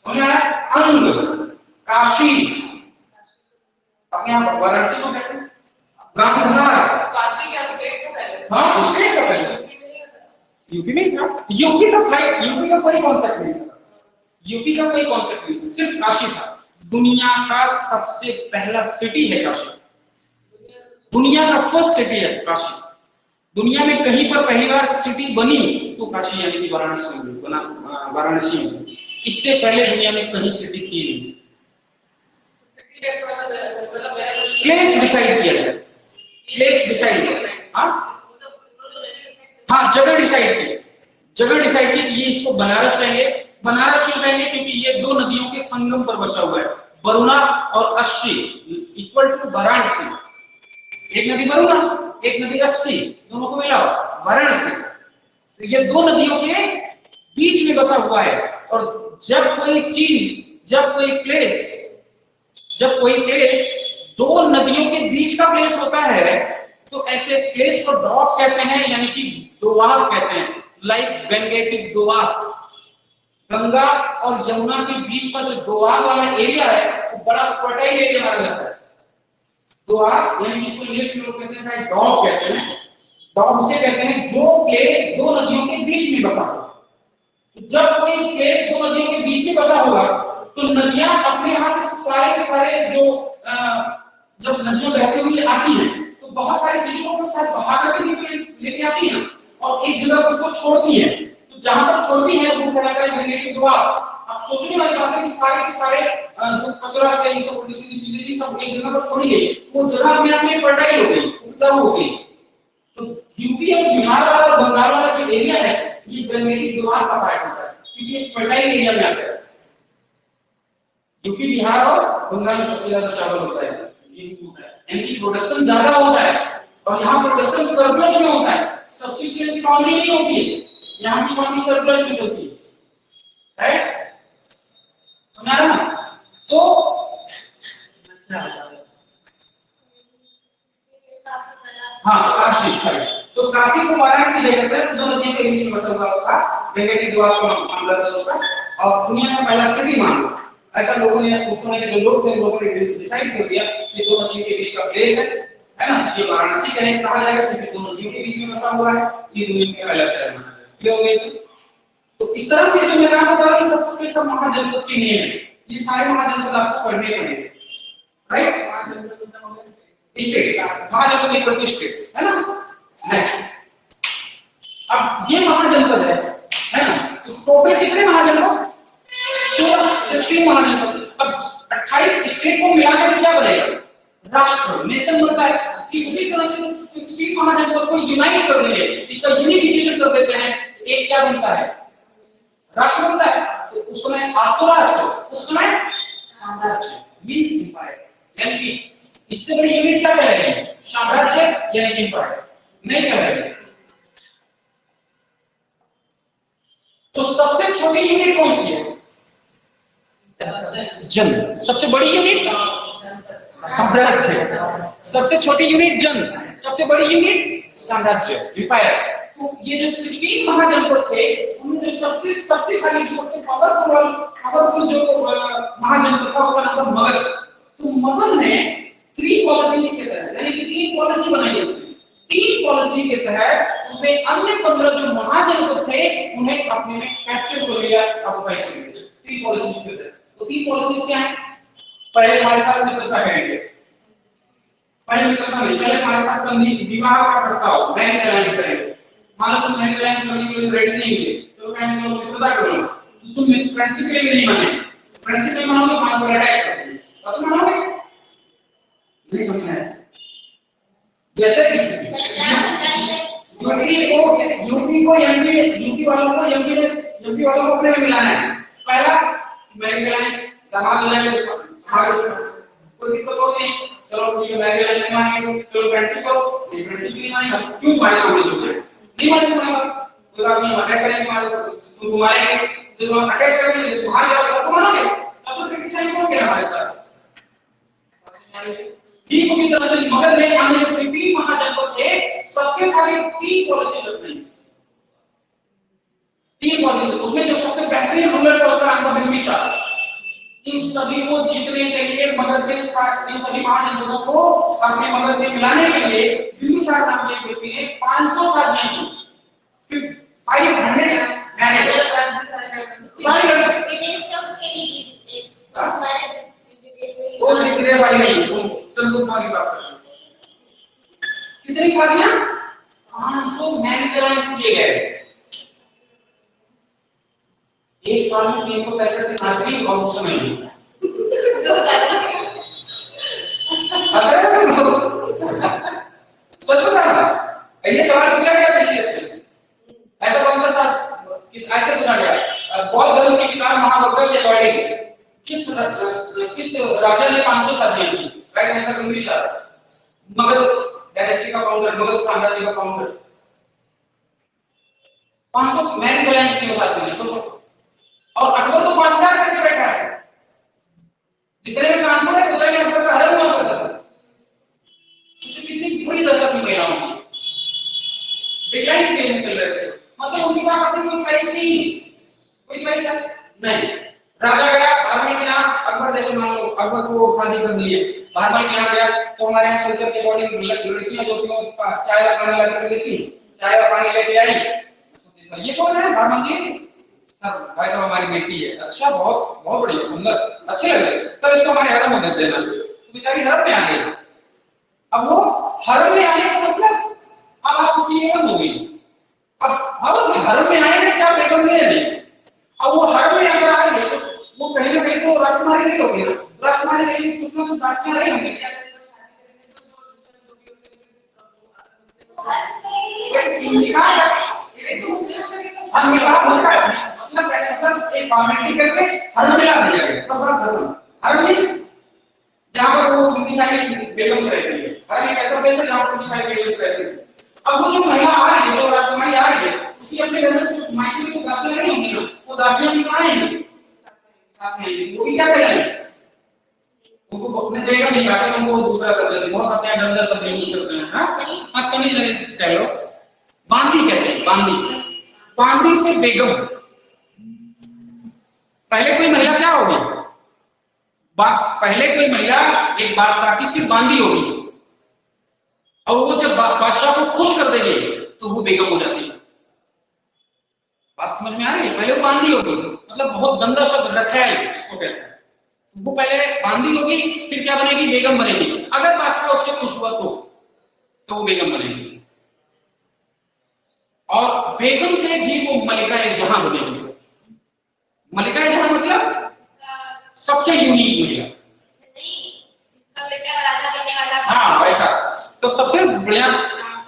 समझ आया। अंग, काशी, अपने यहाँ वाराणसी को कहते हैं, गांधार, काशी क्या स्टेट को कहते हैं, हाँ स्टेट का पहले यूपी में था, यूपी का था, यूपी का कोई कॉन्सेप्ट नहीं था, यूपी का कोई कॉन्सेप्ट नहीं, सिर्फ काशी था। दुनिया का सबसे पहला सिटी है काशी, दुनिया का फर्स्ट सिटी है काशी। दुनिया में कहीं पर पहली बार सिटी बनी तो काशी यानी कि वाराणसी में बना, वाराणसी में। इससे पहले दुनिया में कहीं सिटी थी नहीं। प्लेस डिसाइड किया गया, प्लेस डिसाइड, हाँ जगह डिसाइड की, जगह डिसाइड की ये इसको बनारस कहेंगे। बनारस क्यों कहेंगे, क्योंकि ये दो नदियों के संगम पर बसा हुआ है, वरुणा और अश्वी इक्वल टू वाराणसी। एक नदी वरुणा, एक नदी अश्वी, दोनों को मिला वाराणसी। तो ये दो नदियों के बीच में बसा हुआ है। और जब कोई चीज, जब कोई प्लेस दो नदियों के बीच का प्लेस होता है तो ऐसे प्लेस को ड्रॉप कहते हैं, यानी कि दोआब कहते हैं। लाइक गंगे की दोआब, गंगा और यमुना के बीच का जो दोआब वाला एरिया है वो बड़ा फर्टाइल एरिया माना जाता है। दोआब यानी इसको इंग्लिश में लोग कहते हैं शायद डॉग कहते हैं, डॉग उसे कहते हैं जो प्लेस दो नदियों के बीच में बसा हो। जब कोई प्लेस दो नदियों के बीच में बसा होगा तो नदियां अपने यहाँ के सारे जो जब नदियां बहती हुई आती हैं तो बहुत सारी चीजों को साथ बहा करके लेके आती हैं और एक जगह पर उसको छोड़ती हैं। तो जहां पर छोड़ती है वो कहलाता है गंगे की दोआब। अब सोचने वाली बात है कि सारे के सारे जो कचरा है ये सब चीजें सब एक जगह पर छोड़ी गई, वो जगह अपने आप में फर्टाइल हो गई, उपजाऊ हो गई। तो यूपी और बिहार वाला और बंगाल वाला जो एरिया है ये गंगे की दोआब का पार्ट होता है, क्योंकि ये फर्टाइल एरिया में आता है। यूपी, बिहार और बंगाल में सबसे ज्यादा चावल होता है, गेहूं होता है, इनकी प्रोडक्शन ज्यादा होता है और यहाँ प्रोडक्शन सरप्लस में होता है, सब्सिस्टेंस इकोनॉमी नहीं होती है, यहाँ की इकोनॉमी सरप्लस में चलती है, राइट? समझ रहा ना? तो हाँ, काशी, तो काशी को वाराणसी ले जाते हैं, दो नदियों के बीच में बसा हुआ था, गंगा की द्वार को मामला था उसका, और दुनिया में पहला सिटी मान लो। ऐसा लोगों ने उस समय के जो लोग थे, लोगों ने डिसाइड कर दिया कि दो नदियों के बीच का प्लेस है ना, ये वाराणसी कहा जाएगा क्योंकि दो नदियों के बीच में बसा हुआ है, ये दुनिया में पहला शहर माना जाएगा। क्लियर हो गया? तो इस तरह से जो मैं आपको बता रहा हूं, सबसे सब महाजनपद के नियम है, ये सारे महाजनपद आपको पढ़ने पड़ेंगे, राइट? स्टेट, महाजनपद एक प्रति स्टेट है ना। नेक्स्ट, अब ये महाजनपद है ना, तो टोटल कितने महाजनपद? 16 महाजनपद। अब 28 स्टेट को मिलाकर क्या बनेगा? राष्ट्र, नेशन बनता है। कि उसी तरह से 16 महाजनपद को यूनाइट कर देंगे, इसका यूनिफिकेशन कर देते हैं, एक क्या बनता है? राष्ट्र बनता है। तो उस समय आपको राष्ट्र, उस समय साम्राज्य, मींस एम्पायर, यानी कि इससे बड़ी यूनिट क्या कहेंगे? साम्राज्य यानी एम्पायर, नहीं कहेंगे। तो सबसे छोटी यूनिट कौन सी है? जन। सबसे बड़ी यूनिट साम्राज्य, सबसे छोटी यूनिट जन, सबसे बड़ी यूनिट साम्राज्य, एम्पायर। तो ये जो 16 महाजनपद थे, उनमें जो सबसे शक्तिशाली, सबसे पावरफुल जो महाजनपद था उसका नाम था मगध। तो मगध ने 3 पॉलिसीज के तहत, यानी कि 3 पॉलिसी बनाई है उसने। 3 पॉलिसी के तहत उसने अन्य 15 जो महाजनपद थे उन्हें अपने में कैप्चर कर लिया, ऑक्युपाई कर लिया 3 पॉलिसीज के तहत। तो 3 पॉलिसीज क्या है? पहले हमारे साथ मित्रता करेंगे, पहले मित्रता नहीं, पहले हमारे साथ संधि, विवाह का प्रस्ताव, मैरिज अलायंस करेंगे। मान लो तुम मैरिज अलायंस करने के लिए रेडी नहीं हुए, तो मैं मित्रता करूंगा, तो तुम फ्रेंडशिप के लिए नहीं माने, फ्रेंडशिप में मानोगे, मान लो अटैक करोगे, तो तुम मानोगे नहीं? समझना है। जैसे यूपी वालों को अपने में मिलाना है। पहला मैरिज अलायंस, दामाद हो जाएंगे, कोई दिक्कत हो नहीं, चलो ठीक है, मैरिज अलायंस मानेंगे, चलो फ्रेंडशिप करो, नहीं फ्रेंडशिप नहीं मानेगा, क्यों तुम्हारे सामने जो है नहीं मानेगा, कोई बात नहीं, अटैक करेंगे, मान लो तुम घुमाएंगे, तो तुम अटैक करेंगे, बाहर जाओगे तो मानोगे, तब तो क्रिटिसाइज करोगे हमारे साथ। ठीक उसी तरह से मगध में अन्य 3 महाजनपद थे, सबके सारे 3 पॉलिसीज अपनी, 3 पॉलिसीज। उसमें जो सबसे बेहतरीन रूलर था उसका नाम था बिंबिसार। इन सभी को जीतने के लिए, मगध के साथ इन सभी महाजनपदों को अपने मगध में मिलाने के लिए बिंबिसार नाम के व्यक्ति ने 500 शादियां की, 500 मैरिज, विदेश का उसके लिए वो कितने वाली नहीं, चलो तुम्हारी बात करते हैं। कितनी शादियां? 500 मैरिज अलायंस किए गए। एक साल में 365 दिन नाचनी और उस समय नहीं। सच बता रहा, ये सवाल पूछा गया पीसीएस में, ऐसा कौन सा शास्त्र ऐसे पूछा गया, बौद्ध धर्म की किताब महाभारत के अकॉर्डिंग किस राजा ने 500 शादियां की? Right answer Bimbisara, Magadh dynasty का फाउंडर, मगध साम्राज्य का फाउंडर। 500 मैरिज अलायंस की बात करें, सोचो। और अकबर तो 5000 करके बैठा है, जितने में कानपुर है उतने में अकबर का हरम हुआ करता था। सोचो कितनी बुरी दशा थी महिलाओं की, डिक्लाइन फेज में चल रहे थे, मतलब उनके पास अपनी कोई चॉइस नहीं, कोई चॉइस नहीं। राजा गया भारमल के यहाँ, अकबर जैसे मान लो अकबर को शादी कर दी है, भारमल के यहाँ गया तो हमारे यहाँ कल्चर के अकॉर्डिंग लड़कियां जो थी चाय और पानी लेकर देती, चाय और पानी लेके आई, ये कौन है? भारमल जी। सर भाई साहब हमारी बेटी है। अच्छा, बहुत बहुत बढ़िया, सुंदर, अच्छे लग रहे, तब इसको हमारे हरम में दे देना। तो बेचारी हरम में आ गई। अब वो हरम में आने का मतलब अब आप उसकी बेगम हो गई। अब हरम में आएंगे क्या बेगम नहीं है? अब वो हरम में अगर आ गए तो वो कहीं ना कहीं तो राजकुमारी नहीं होगी ना, राजकुमारी नहीं, कुछ ना कुछ दासियां रहेंगी। हम निकाह होता है, मतलब एक फॉर्मेलिटी करके हरम में ला दिया गया, प्रसाद धर्म, हरम मींस जहां पर वो उनकी सारी बेगम्स रहती है। हरम एक ऐसा प्लेस है जहां पर उनकी सारी बेगम्स रहती है। अब वो जो महिला आ रही है, जो राजकुमारी आ रही है, उसकी अपने घर में मायके में तो दासियां नहीं होंगी ना, वो दासियां भी कहां आएंगी? साथ में आएंगी। वो भी क्या करेंगी? उनको अपने जगह नहीं आते, उनको दूसरा कर देते, बहुत अपने गंदा शब्द यूज करते हैं। हाँ कमी जगह से कह लो, बांदी कहते हैं, बांदी। बांदी से बेगम। पहले कोई महिला क्या होगी? पहले कोई महिला एक बादशाह की सिर्फ बांदी होगी, और वो जब बादशाह को खुश कर देगी तो वो बेगम हो जाती है। बात समझ में आ रही है? पहले वो बांदी होगी, मतलब बहुत गंदा शब्द रखैल इसको कहते हैं। वो पहले बांदी होगी, फिर क्या बनेगी? बेगम बनेगी। अगर बादशाह उससे खुश हुआ तो वो बेगम बनेगी। और बेगम से भी वो मलिका जहां बनेगी। मलिका जहां मतलब सबसे यूनिक महिला। राजा बनने वाला। हाँ वैसा, तो सबसे बढ़िया।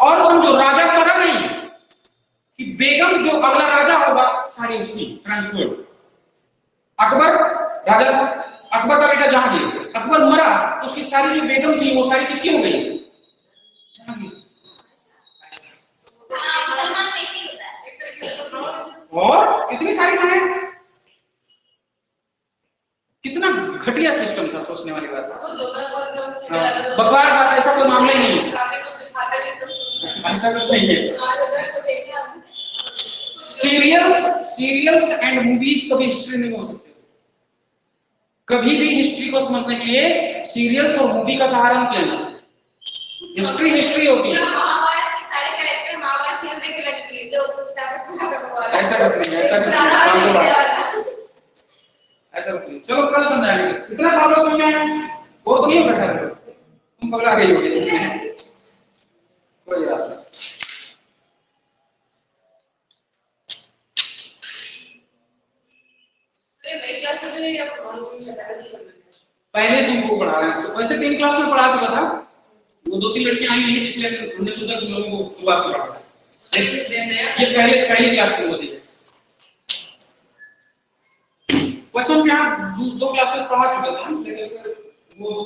और समझो राजा पड़ा नहीं कि बेगम जो अगला राजा होगा सारी उसकी ट्रांसफर। अकबर राजा था, अकबर का बेटा जहांगीर, अकबर मरा तो उसकी सारी जो बेगम थी वो सारी किसकी हो गई? मुसलमान में ही होता है। और कितनी सारी माएं, कितना घटिया सिस्टम था, सोचने वाली बात। बकवास बात, ऐसा कोई मामला ही नहीं, ऐसा कुछ नहीं है। सीरियल्स एंड मूवीज कभी हिस्ट्री नहीं हो सकते। कभी भी हिस्ट्री को समझने के लिए सीरियल्स और मूवी का सहारा मत लेना। हिस्ट्री होती है। महाभारत के सारे कैरेक्टर महाभारत सीरियल देख के लगती है, जो उस टाइम पे ऐसा कुछ नहीं, ऐसा कुछ नहीं, ऐसा कुछ नहीं। चलो कल समझाएंगे। कितना प्रॉब्लम समझ में आया? वो तो नहीं होगा सर, तुम पगला गई होगी। कोई बात नहीं। पहले तुमको पढ़ा रहे हैं, तो वैसे 3 क्लास में पढ़ा चुका था। वो 2-3 लड़कियां आई नहीं, इसलिए हमने सोचा कि लोगों को शुरुआत से पढ़ा। ये पहली क्लास में होती है। वैसे हम यहाँ 2 क्लासेस पढ़ा चुके थे, लेकिन वो